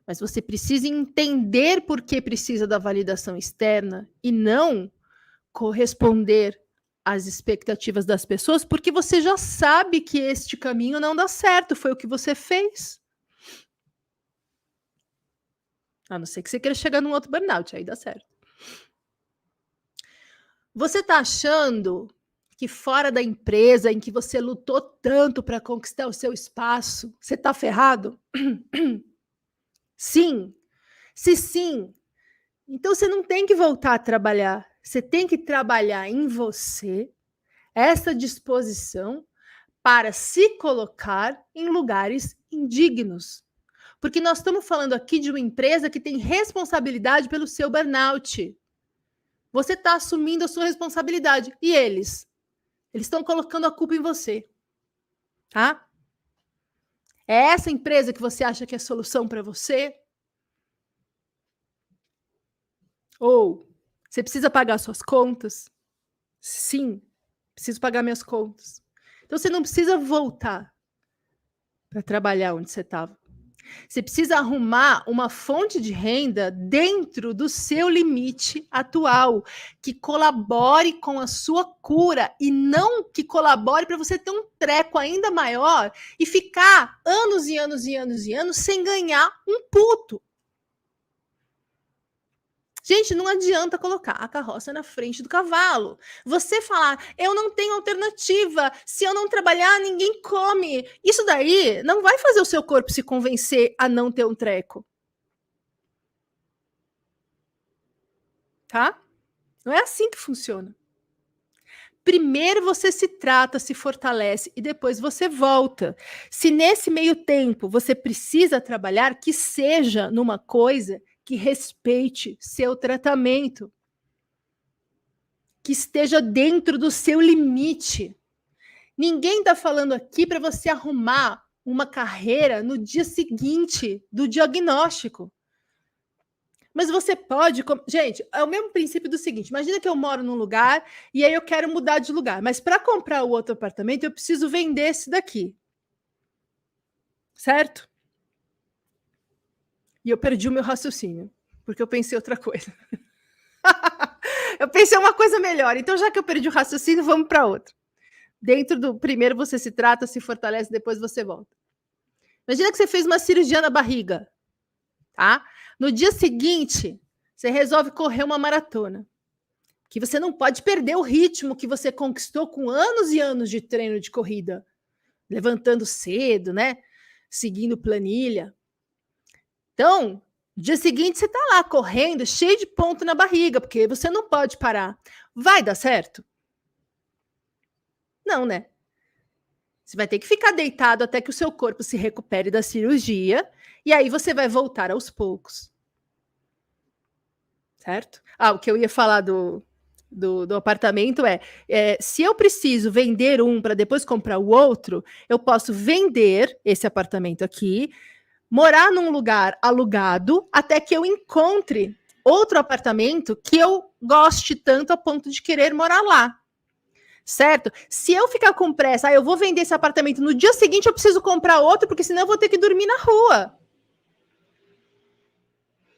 Mas você precisa entender por que precisa da validação externa e não corresponder às expectativas das pessoas, porque você já sabe que este caminho não dá certo, foi o que você fez. A não ser que você queira chegar num outro burnout, aí dá certo. Você está achando que fora da empresa em que você lutou tanto para conquistar o seu espaço, você está ferrado? Sim. Se sim, então você não tem que voltar a trabalhar. Você tem que trabalhar em você essa disposição para se colocar em lugares indignos. Porque nós estamos falando aqui de uma empresa que tem responsabilidade pelo seu burnout. Você está assumindo a sua responsabilidade. E eles? Eles estão colocando a culpa em você. Tá? É essa empresa que você acha que é a solução para você? Ou você precisa pagar suas contas? Sim, preciso pagar minhas contas. Então você não precisa voltar para trabalhar onde você estava. Você precisa arrumar uma fonte de renda dentro do seu limite atual, que colabore com a sua cura e não que colabore para você ter um treco ainda maior e ficar anos e anos e anos e anos sem ganhar um puto. Gente, não adianta colocar a carroça na frente do cavalo. Você falar, eu não tenho alternativa, se eu não trabalhar, ninguém come. Isso daí não vai fazer o seu corpo se convencer a não ter um treco. Tá? Não é assim que funciona. Primeiro você se trata, se fortalece e depois você volta. Se nesse meio tempo você precisa trabalhar, que seja numa coisa que respeite seu tratamento, que esteja dentro do seu limite. Ninguém está falando aqui para você arrumar uma carreira no dia seguinte do diagnóstico. Mas você pode. Gente, é o mesmo princípio do seguinte: imagina que eu moro num lugar e aí eu quero mudar de lugar, mas para comprar o outro apartamento eu preciso vender esse daqui. Certo? E eu perdi o meu raciocínio, porque eu pensei outra coisa. Eu pensei uma coisa melhor. Então, já que eu perdi o raciocínio, vamos para outra. Dentro do primeiro você se trata, se fortalece, depois você volta. Imagina que você fez uma cirurgia na barriga, tá? No dia seguinte, você resolve correr uma maratona. Que você não pode perder o ritmo que você conquistou com anos e anos de treino de corrida. Levantando cedo, né? Seguindo planilha. Então, no dia seguinte você tá lá correndo, cheio de ponto na barriga, porque você não pode parar. Vai dar certo? Não, né? Você vai ter que ficar deitado até que o seu corpo se recupere da cirurgia, e aí você vai voltar aos poucos. Certo? O que eu ia falar do apartamento se eu preciso vender um para depois comprar o outro, eu posso vender esse apartamento aqui, morar num lugar alugado, até que eu encontre outro apartamento que eu goste tanto a ponto de querer morar lá. Certo? Se eu ficar com pressa, eu vou vender esse apartamento, no dia seguinte eu preciso comprar outro, porque senão eu vou ter que dormir na rua.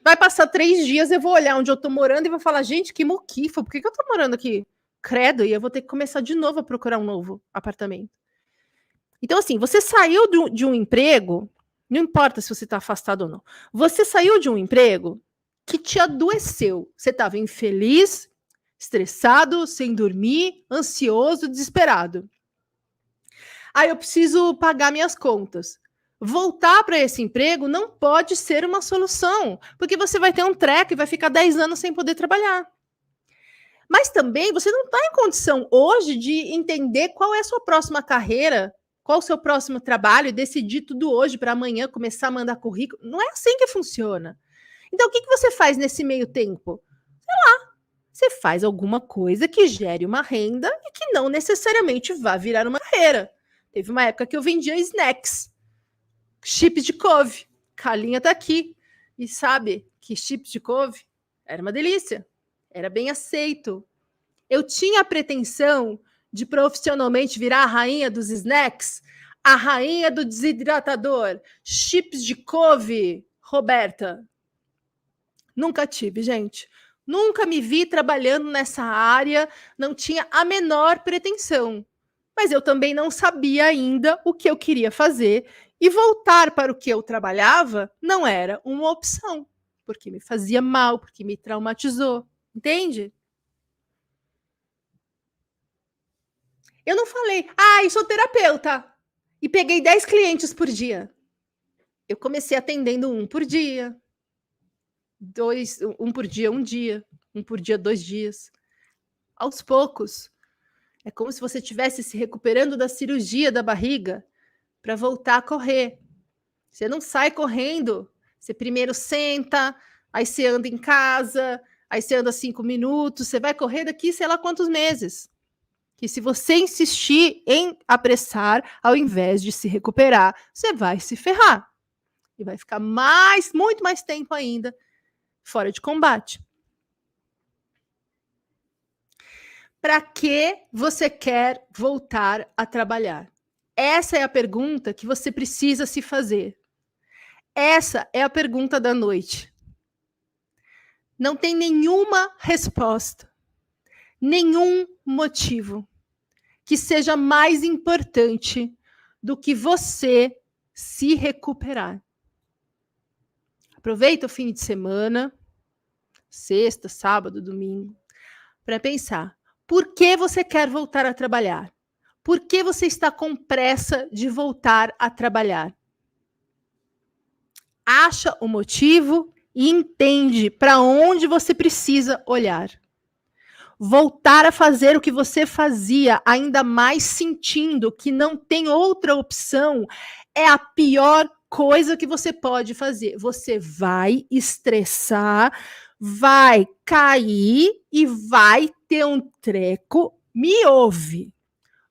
Vai passar 3 dias, eu vou olhar onde eu tô morando e vou falar, gente, que moquifa, por que eu tô morando aqui? Credo, e eu vou ter que começar de novo a procurar um novo apartamento. Então, assim, você saiu de um emprego, não importa se você está afastado ou não, você saiu de um emprego que te adoeceu. Você estava infeliz, estressado, sem dormir, ansioso, desesperado. Aí eu preciso pagar minhas contas. Voltar para esse emprego não pode ser uma solução, porque você vai ter um treco e vai ficar 10 anos sem poder trabalhar. Mas também você não está em condição hoje de entender qual é a sua próxima carreira, qual o seu próximo trabalho e decidir tudo hoje para amanhã começar a mandar currículo. Não é assim que funciona. Então, o que você faz nesse meio tempo? Sei lá, você faz alguma coisa que gere uma renda e que não necessariamente vá virar uma carreira. Teve uma época que eu vendia snacks, chips de couve. Calinha tá aqui. E sabe que chips de couve era uma delícia. Era bem aceito. Eu tinha a pretensão de profissionalmente virar a rainha dos snacks, a rainha do desidratador, chips de couve, Roberta. Nunca tive, gente. Nunca me vi trabalhando nessa área, não tinha a menor pretensão. Mas eu também não sabia ainda o que eu queria fazer e voltar para o que eu trabalhava não era uma opção, porque me fazia mal, porque me traumatizou, entende? Eu não falei, eu sou terapeuta e peguei 10 clientes por dia. Eu comecei atendendo um por dia, um por dia, um dia, um por dia, 2 dias. Aos poucos. É como se você estivesse se recuperando da cirurgia da barriga para voltar a correr. Você não sai correndo. Você primeiro senta, aí você anda em casa, aí você anda 5 minutos, você vai correr daqui sei lá quantos meses. Que se você insistir em apressar, ao invés de se recuperar, você vai se ferrar. E vai ficar muito mais tempo ainda fora de combate. Para que você quer voltar a trabalhar? Essa é a pergunta que você precisa se fazer. Essa é a pergunta da noite. Não tem nenhuma resposta, nenhum motivo que seja mais importante do que você se recuperar. Aproveita o fim de semana, sexta, sábado, domingo, para pensar: por que você quer voltar a trabalhar? Por que você está com pressa de voltar a trabalhar? Acha o motivo e entende para onde você precisa olhar. Voltar a fazer o que você fazia, ainda mais sentindo que não tem outra opção, é a pior coisa que você pode fazer. Você vai estressar, vai cair e vai ter um treco. Me ouve.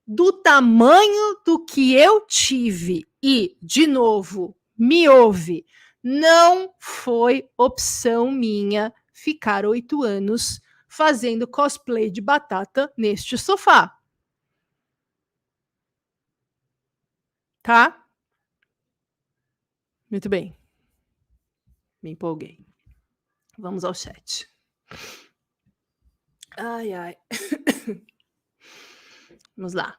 Do tamanho do que eu tive e, de novo, me ouve. Não foi opção minha ficar 8 anos fazendo cosplay de batata neste sofá. Tá? Muito bem. Me empolguei. Vamos ao chat. Ai, ai. Vamos lá.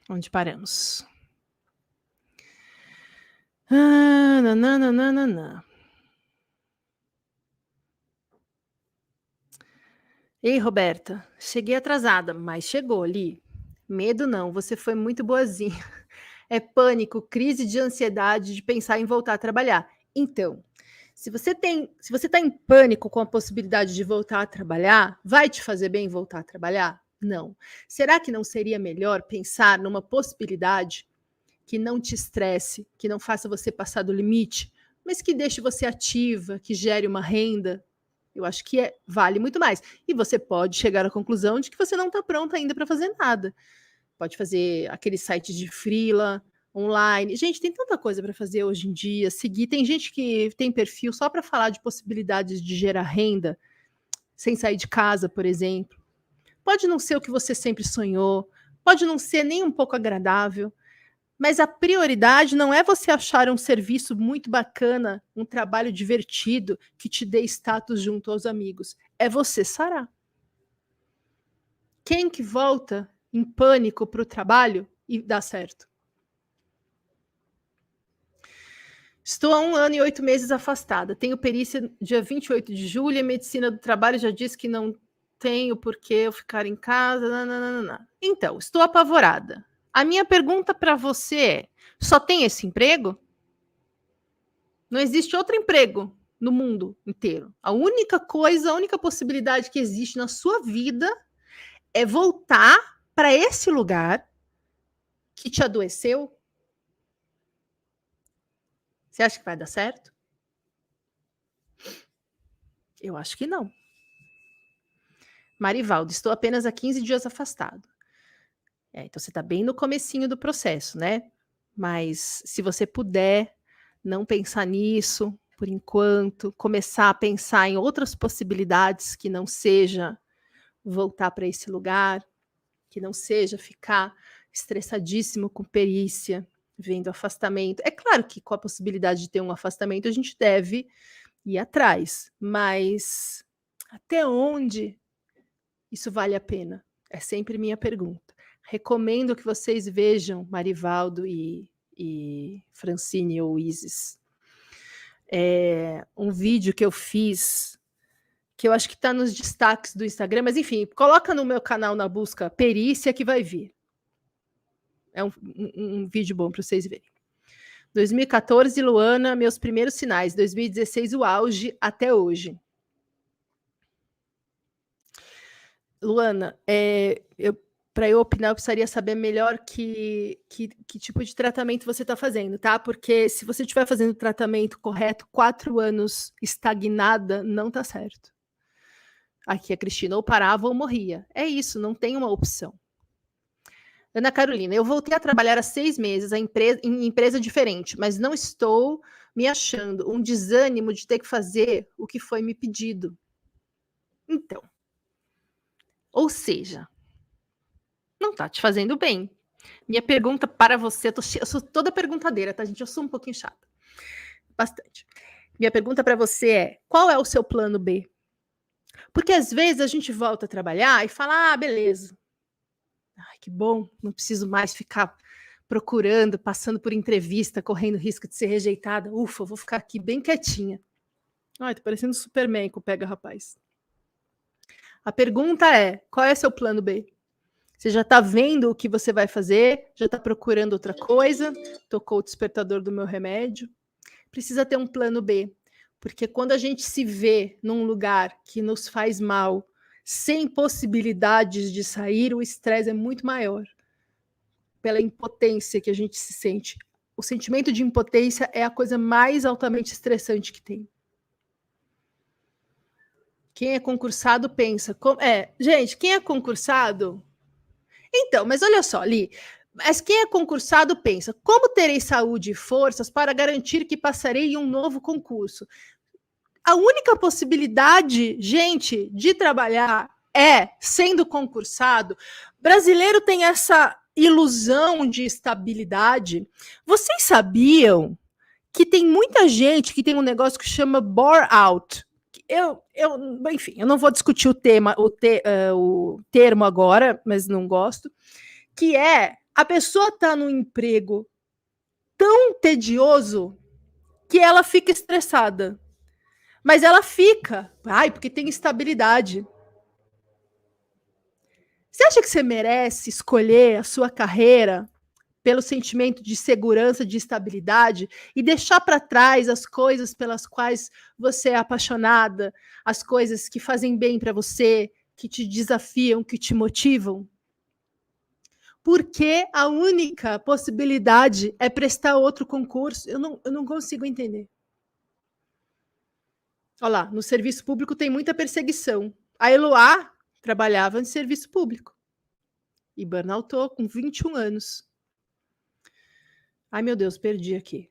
Onde paramos? Nananana. Ei, Roberta, cheguei atrasada, mas chegou, Li. Medo não, você foi muito boazinha. É pânico, crise de ansiedade de pensar em voltar a trabalhar. Então, se você está em pânico com a possibilidade de voltar a trabalhar, vai te fazer bem voltar a trabalhar? Não. Será que não seria melhor pensar numa possibilidade que não te estresse, que não faça você passar do limite, mas que deixe você ativa, que gere uma renda? Eu acho que vale muito mais. E você pode chegar à conclusão de que você não está pronta ainda para fazer nada. Pode fazer aqueles sites de freela, online. Gente, tem tanta coisa para fazer hoje em dia. Seguir. Tem gente que tem perfil só para falar de possibilidades de gerar renda, sem sair de casa, por exemplo. Pode não ser o que você sempre sonhou, pode não ser nem um pouco agradável, mas a prioridade não é você achar um serviço muito bacana, um trabalho divertido que te dê status junto aos amigos. É você sarar. Quem que volta em pânico para o trabalho e dá certo? Estou há 1 ano e 8 meses afastada. Tenho perícia dia 28 de julho e a medicina do trabalho já disse que não tenho por que eu ficar em casa. Nananana. Então, estou apavorada. A minha pergunta para você é: só tem esse emprego? Não existe outro emprego no mundo inteiro. A única coisa, a única possibilidade que existe na sua vida é voltar para esse lugar que te adoeceu. Você acha que vai dar certo? Eu acho que não. Marivaldo, estou apenas há 15 dias afastado. Então você está bem no comecinho do processo, né? Mas se você puder não pensar nisso por enquanto, começar a pensar em outras possibilidades que não seja voltar para esse lugar, que não seja ficar estressadíssimo com perícia, vendo afastamento. É claro que com a possibilidade de ter um afastamento a gente deve ir atrás, mas até onde isso vale a pena? É sempre minha pergunta. Recomendo que vocês vejam Marivaldo e Francine ou Isis. Um vídeo que eu fiz, que eu acho que está nos destaques do Instagram, mas enfim, coloca no meu canal na busca perícia que vai vir. É um vídeo bom para vocês verem. 2014, Luana, meus primeiros sinais. 2016, o auge até hoje. Luana, para eu opinar, eu precisaria saber melhor que tipo de tratamento você está fazendo, tá? Porque se você estiver fazendo o tratamento correto, 4 anos estagnada, não tá certo. Aqui a Cristina ou parava ou morria. É isso, não tem uma opção. Ana Carolina, eu voltei a trabalhar há 6 meses em empresa diferente, mas não estou me achando, um desânimo de ter que fazer o que foi me pedido. Então, ou seja, não está te fazendo bem. Minha pergunta para você, eu sou toda perguntadeira, tá, gente? Eu sou um pouquinho chata. Bastante. Minha pergunta para você é: qual é o seu plano B? Porque às vezes a gente volta a trabalhar e fala: ah, beleza. Ai, que bom, não preciso mais ficar procurando, passando por entrevista, correndo risco de ser rejeitada. Ufa, vou ficar aqui bem quietinha. Ai, tô parecendo Superman com o Pega Rapaz. A pergunta é: qual é seu plano B? Você já está vendo o que você vai fazer? Já está procurando outra coisa? Tocou o despertador do meu remédio. Precisa ter um plano B, porque quando a gente se vê num lugar que nos faz mal, sem possibilidades de sair, o estresse é muito maior. Pela impotência que a gente se sente. O sentimento de impotência é a coisa mais altamente estressante que tem. Quem é concursado pensa. Gente, quem é concursado. Então, mas olha só, Li. Mas quem é concursado pensa: como terei saúde e forças para garantir que passarei em um novo concurso? A única possibilidade, gente, de trabalhar é sendo concursado. Brasileiro tem essa ilusão de estabilidade. Vocês sabiam que tem muita gente que tem um negócio que chama bore-out? Enfim, eu não vou discutir o termo agora, mas não gosto, que é a pessoa tá num emprego tão tedioso que ela fica estressada. Mas ela fica, porque tem estabilidade. Você acha que você merece escolher a sua carreira pelo sentimento de segurança, de estabilidade e deixar para trás as coisas pelas quais você é apaixonada, as coisas que fazem bem para você, que te desafiam, que te motivam? Porque a única possibilidade é prestar outro concurso. Eu não consigo entender. Olha lá, no serviço público tem muita perseguição. A Eloá trabalhava no serviço público e burnoutou com 21 anos. Ai, meu Deus, perdi aqui.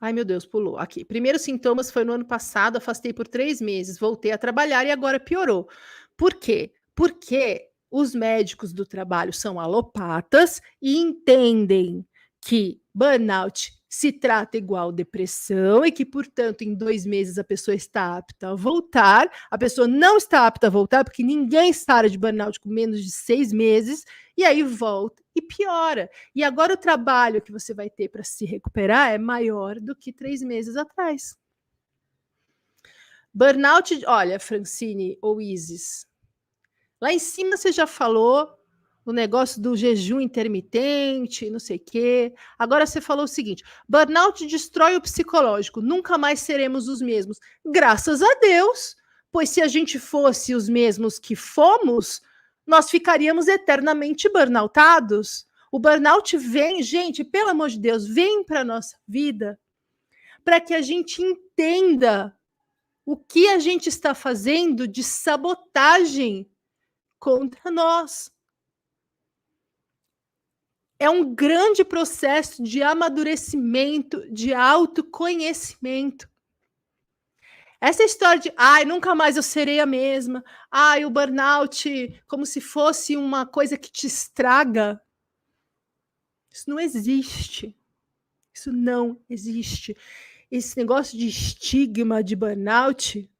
Ai, meu Deus, pulou. Aqui. Primeiros sintomas foi no ano passado, afastei por 3 meses, voltei a trabalhar e agora piorou. Por quê? Porque os médicos do trabalho são alopatas e entendem que burnout se trata igual depressão e que, portanto, em 2 meses a pessoa está apta a voltar. A pessoa não está apta a voltar porque ninguém sara de burnout com menos de 6 meses e aí volta e piora. E agora o trabalho que você vai ter para se recuperar é maior do que 3 meses atrás. Burnout, olha, Francine ou Isis, lá em cima você já falou o negócio do jejum intermitente, não sei o quê. Agora você falou o seguinte: burnout destrói o psicológico, nunca mais seremos os mesmos. Graças a Deus, pois se a gente fosse os mesmos que fomos, nós ficaríamos eternamente burnoutados. O burnout vem, gente, pelo amor de Deus, vem para a nossa vida para que a gente entenda o que a gente está fazendo de sabotagem contra nós. É um grande processo de amadurecimento, de autoconhecimento. Essa história de, nunca mais eu serei a mesma, o burnout, como se fosse uma coisa que te estraga. Isso não existe. Isso não existe. Esse negócio de estigma de burnout,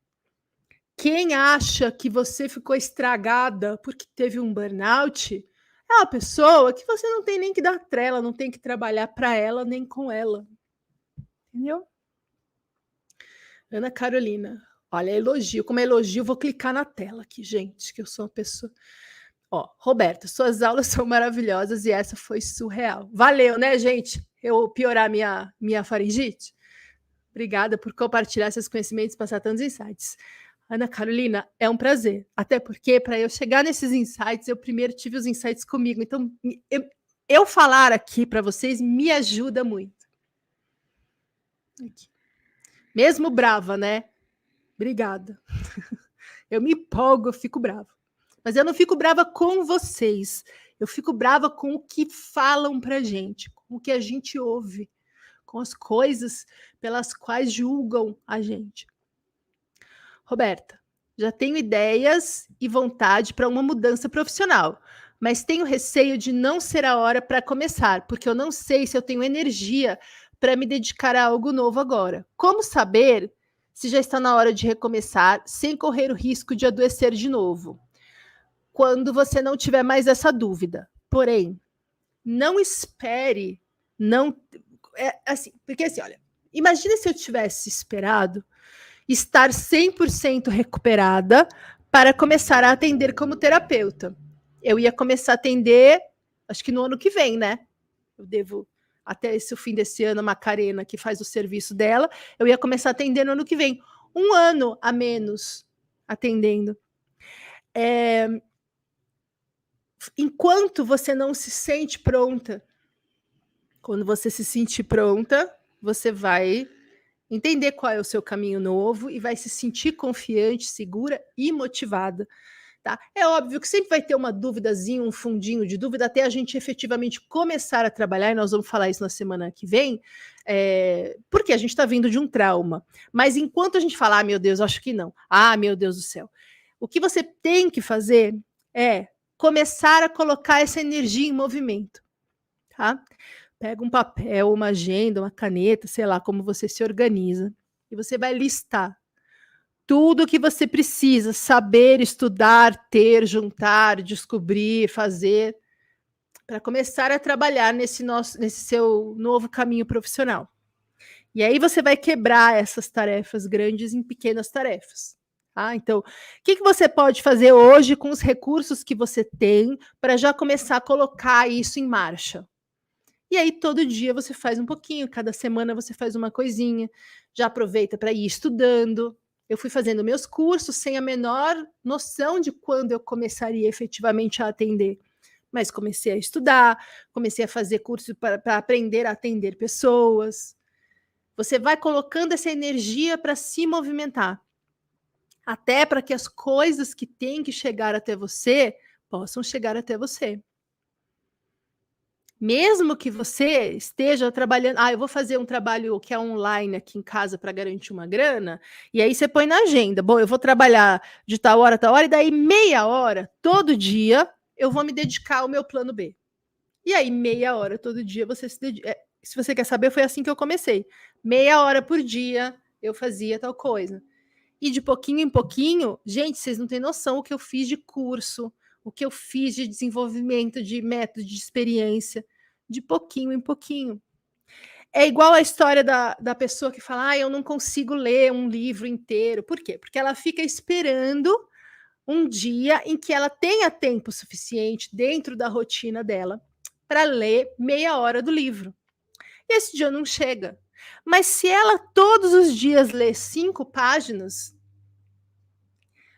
quem acha que você ficou estragada porque teve um burnout, é uma pessoa que você não tem nem que dar trela, não tem que trabalhar para ela nem com ela. Entendeu? Ana Carolina. Olha, elogio. Como elogio, vou clicar na tela aqui, gente, que eu sou uma pessoa... Ó, Roberta, suas aulas são maravilhosas e essa foi surreal. Valeu, né, gente? Eu piorar minha faringite? Obrigada por compartilhar esses conhecimentos e passar tantos insights. Ana Carolina, é um prazer. Até porque, para eu chegar nesses insights, eu primeiro tive os insights comigo. Então, eu falar aqui para vocês me ajuda muito. Aqui. Mesmo brava, né? Obrigada. Eu me empolgo, eu fico brava. Mas eu não fico brava com vocês. Eu fico brava com o que falam pra gente, com o que a gente ouve, com as coisas pelas quais julgam a gente. Roberta, já tenho ideias e vontade para uma mudança profissional, mas tenho receio de não ser a hora para começar, porque eu não sei se eu tenho energia para me dedicar a algo novo agora. Como saber se já está na hora de recomeçar sem correr o risco de adoecer de novo? Quando você não tiver mais essa dúvida. Porém, não espere, não... assim, porque assim, olha, imagina se eu tivesse esperado estar 100% recuperada para começar a atender como terapeuta. Eu ia começar a atender, acho que no ano que vem, né? Eu devo, até esse fim desse ano, a Macarena, que faz o serviço dela, eu ia começar a atender no ano que vem. 1 ano a menos atendendo. Enquanto você não se sente pronta, quando você se sentir pronta, você vai entender qual é o seu caminho novo e vai se sentir confiante, segura e motivada. Tá? É óbvio que sempre vai ter uma duvidazinha, um fundinho de dúvida, até a gente efetivamente começar a trabalhar, e nós vamos falar isso na semana que vem, porque a gente está vindo de um trauma. Mas enquanto a gente fala, ah, meu Deus, acho que não, ah, meu Deus do céu, o que você tem que fazer é começar a colocar essa energia em movimento. Tá? Pega um papel, uma agenda, uma caneta, sei lá como você se organiza, e você vai listar tudo o que você precisa saber, estudar, ter, juntar, descobrir, fazer, para começar a trabalhar nesse seu novo caminho profissional. E aí você vai quebrar essas tarefas grandes em pequenas tarefas. Tá? Então, o que você pode fazer hoje com os recursos que você tem para já começar a colocar isso em marcha? E aí, todo dia você faz um pouquinho, cada semana você faz uma coisinha, já aproveita para ir estudando. Eu fui fazendo meus cursos sem a menor noção de quando eu começaria efetivamente a atender. Mas comecei a estudar, comecei a fazer curso para aprender a atender pessoas. Você vai colocando essa energia para se movimentar, até para que as coisas que têm que chegar até você possam chegar até você. Mesmo que você esteja trabalhando, eu vou fazer um trabalho que é online aqui em casa para garantir uma grana, e aí você põe na agenda, bom, eu vou trabalhar de tal hora, e daí meia hora, todo dia, eu vou me dedicar ao meu plano B. E aí, meia hora todo dia, você se dedica. Se você quer saber, foi assim que eu comecei. Meia hora por dia, eu fazia tal coisa. E de pouquinho em pouquinho, gente, vocês não têm noção o que eu fiz de curso, o que eu fiz de desenvolvimento de método, de experiência, de pouquinho em pouquinho. É igual a história da pessoa que fala, eu não consigo ler um livro inteiro. Por quê? Porque ela fica esperando um dia em que ela tenha tempo suficiente dentro da rotina dela para ler meia hora do livro. E esse dia não chega. Mas se ela todos os dias lê 5 páginas,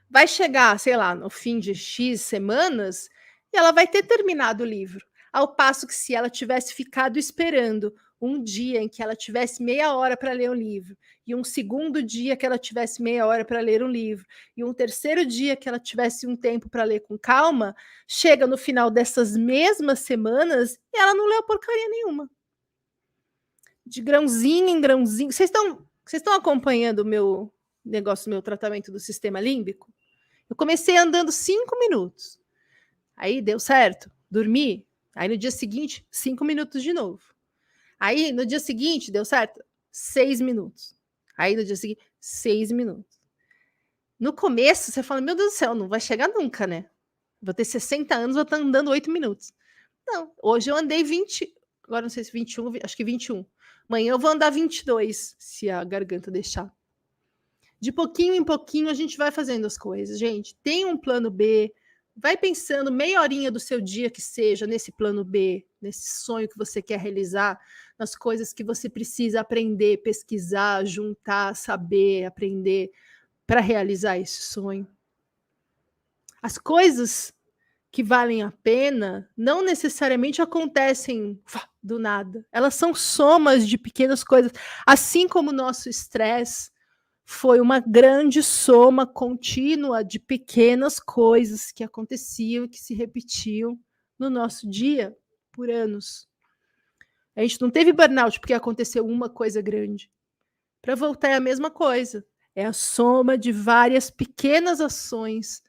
vai chegar, sei lá, no fim de X semanas, e ela vai ter terminado o livro. Ao passo que se ela tivesse ficado esperando um dia em que ela tivesse meia hora para ler um livro, e um segundo dia que ela tivesse meia hora para ler um livro, e um terceiro dia que ela tivesse um tempo para ler com calma, chega no final dessas mesmas semanas e ela não leu porcaria nenhuma. De grãozinho em grãozinho. Vocês estão acompanhando o meu negócio, meu tratamento do sistema límbico? Eu comecei andando 5 minutos. Aí deu certo, dormi. Aí no dia seguinte, 5 minutos de novo. Aí no dia seguinte, deu certo? 6 minutos. Aí no dia seguinte, 6 minutos. No começo, você fala, meu Deus do céu, não vai chegar nunca, né? Vou ter 60 anos, vou estar andando 8 minutos. Não, hoje eu andei 20, agora não sei se 21, acho que 21. Amanhã eu vou andar 22, se a garganta deixar. De pouquinho em pouquinho a gente vai fazendo as coisas, gente. Tem um plano B, vai pensando meia horinha do seu dia que seja nesse plano B, nesse sonho que você quer realizar, nas coisas que você precisa aprender, pesquisar, juntar, saber, aprender para realizar esse sonho. As coisas que valem a pena não necessariamente acontecem do nada. Elas são somas de pequenas coisas, assim como o nosso estresse foi uma grande soma contínua de pequenas coisas que aconteciam, que se repetiam no nosso dia por anos. A gente não teve burnout porque aconteceu uma coisa grande. Para voltar é a mesma coisa. É a soma de várias pequenas ações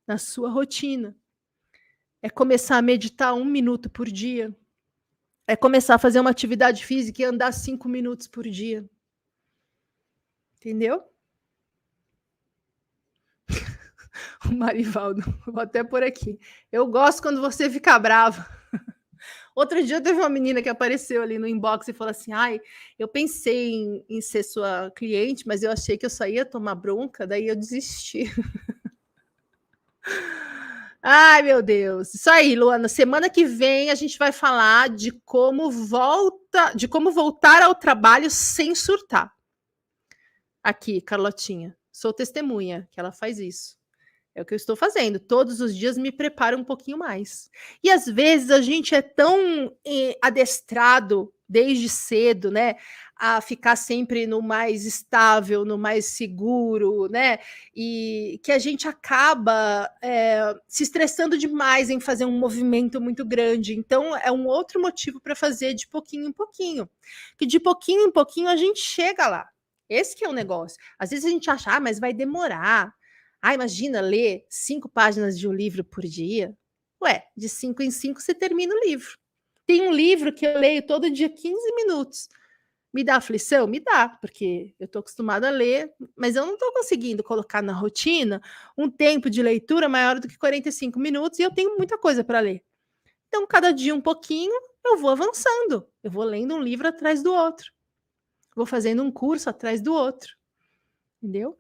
na sua rotina. É começar a meditar 1 minuto por dia. É começar a fazer uma atividade física e andar 5 minutos por dia. Entendeu? O Marivaldo, vou até por aqui. Eu gosto quando você fica brava. Outro dia teve uma menina que apareceu ali no inbox e falou assim: ai, eu pensei em ser sua cliente, mas eu achei que eu só ia tomar bronca, daí eu desisti. Ai, meu Deus. Isso aí, Luana. Semana que vem a gente vai falar de como voltar ao trabalho sem surtar. Aqui, Carlotinha. Sou testemunha que ela faz isso. É o que eu estou fazendo. Todos os dias me preparo um pouquinho mais. E às vezes a gente é tão adestrado desde cedo, né? A ficar sempre no mais estável, no mais seguro, né? E que a gente acaba se estressando demais em fazer um movimento muito grande. Então, é um outro motivo para fazer de pouquinho em pouquinho. Que de pouquinho em pouquinho a gente chega lá. Esse que é o negócio. Às vezes a gente acha, mas vai demorar. Ah, imagina ler 5 páginas de um livro por dia. Ué, de 5 em 5 você termina o livro. Tem um livro que eu leio todo dia 15 minutos. Me dá aflição? Me dá, porque eu estou acostumada a ler, mas eu não estou conseguindo colocar na rotina um tempo de leitura maior do que 45 minutos e eu tenho muita coisa para ler. Então, cada dia um pouquinho, eu vou avançando. Eu vou lendo um livro atrás do outro. Vou fazendo um curso atrás do outro. Entendeu?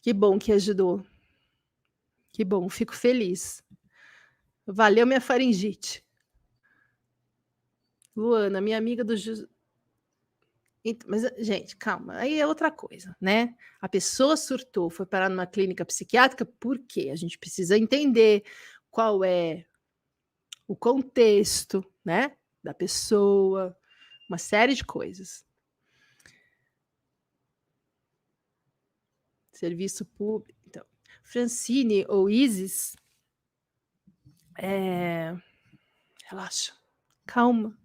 Que bom que ajudou. Que bom, fico feliz. Valeu minha faringite. Luana, minha amiga do... Mas, gente, calma, aí é outra coisa, né? A pessoa surtou, foi parar numa clínica psiquiátrica, por quê? A gente precisa entender qual é o contexto, né? Da pessoa, uma série de coisas. Serviço público. Então, Francine ou Isis, relaxa, calma.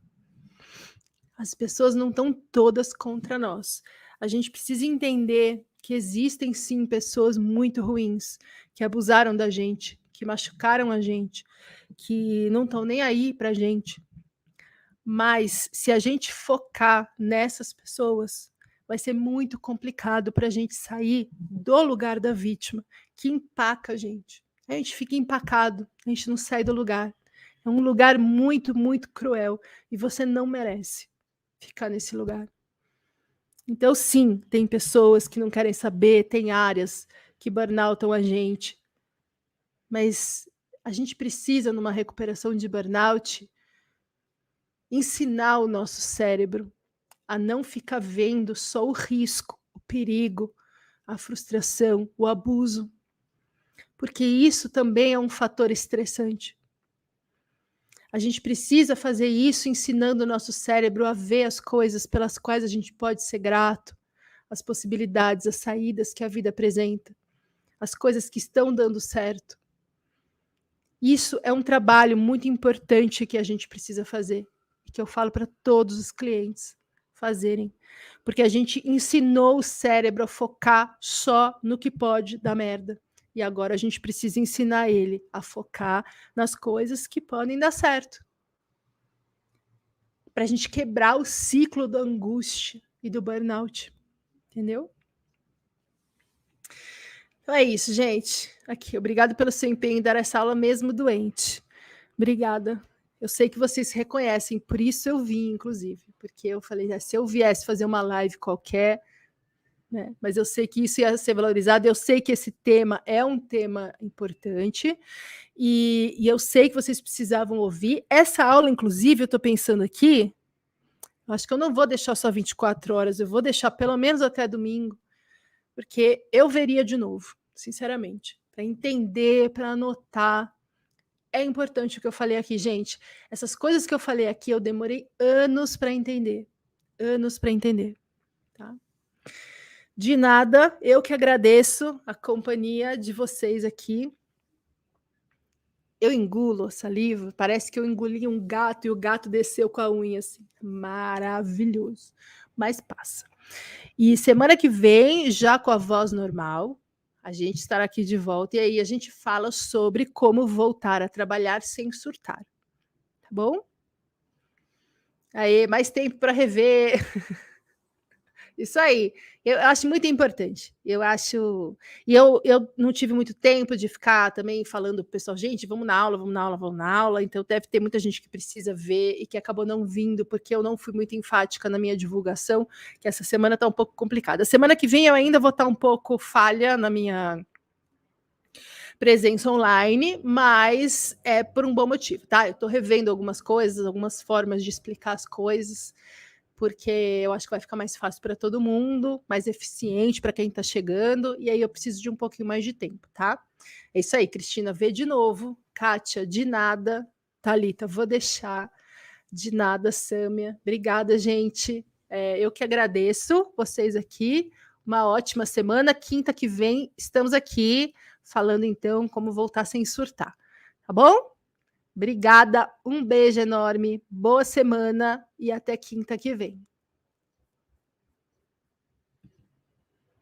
As pessoas não estão todas contra nós. A gente precisa entender que existem sim pessoas muito ruins, que abusaram da gente, que machucaram a gente, que não estão nem aí pra gente. Mas se a gente focar nessas pessoas, vai ser muito complicado para a gente sair do lugar da vítima, que empaca a gente. A gente fica empacado, a gente não sai do lugar. É um lugar muito, muito cruel e você não merece ficar nesse lugar. Então, sim, tem pessoas que não querem saber, tem áreas que burnoutam a gente, mas a gente precisa, numa recuperação de burnout, ensinar o nosso cérebro a não ficar vendo só o risco, o perigo, a frustração, o abuso, porque isso também é um fator estressante. A gente precisa fazer isso ensinando o nosso cérebro a ver as coisas pelas quais a gente pode ser grato, as possibilidades, as saídas que a vida apresenta, as coisas que estão dando certo. Isso é um trabalho muito importante que a gente precisa fazer, e que eu falo para todos os clientes fazerem, porque a gente ensinou o cérebro a focar só no que pode dar merda. E agora a gente precisa ensinar ele a focar nas coisas que podem dar certo. Para a gente quebrar o ciclo da angústia e do burnout. Entendeu? Então é isso, gente. Aqui, obrigado pelo seu empenho em dar essa aula mesmo doente. Obrigada. Eu sei que vocês reconhecem, por isso eu vim, inclusive, porque eu falei, se eu viesse fazer uma live qualquer, né, mas eu sei que isso ia ser valorizado, eu sei que esse tema é um tema importante, e eu sei que vocês precisavam ouvir. Essa aula, inclusive, eu estou pensando aqui, acho que eu não vou deixar só 24 horas, eu vou deixar pelo menos até domingo, porque eu veria de novo, sinceramente, para entender, para anotar. É importante o que eu falei aqui, gente. Essas coisas que eu falei aqui, eu demorei anos para entender. Anos para entender. Tá? De nada, eu que agradeço a companhia de vocês aqui. Eu engulo saliva, parece que eu engoli um gato e o gato desceu com a unha assim. Maravilhoso. Mas passa. E semana que vem, já com a voz normal, a gente estará aqui de volta e aí a gente fala sobre como voltar a trabalhar sem surtar. Tá bom? Aí, mais tempo para rever. Isso aí. Eu acho muito importante. Eu acho. E eu não tive muito tempo de ficar também falando pro pessoal, gente, vamos na aula, vamos na aula, vamos na aula. Então deve ter muita gente que precisa ver e que acabou não vindo, porque eu não fui muito enfática na minha divulgação, que essa semana está um pouco complicada. Semana que vem eu ainda vou estar um pouco falha na minha presença online, mas é por um bom motivo, tá? Eu estou revendo algumas coisas, algumas formas de explicar as coisas, porque eu acho que vai ficar mais fácil para todo mundo, mais eficiente para quem está chegando, e aí eu preciso de um pouquinho mais de tempo, tá? É isso aí, Cristina, vê de novo. Kátia, de nada. Thalita, vou deixar. De nada, Sâmia. Obrigada, gente. Eu que agradeço vocês aqui. Uma ótima semana. Quinta que vem estamos aqui falando então como voltar sem surtar. Tá bom? Obrigada, um beijo enorme, boa semana e até quinta que vem.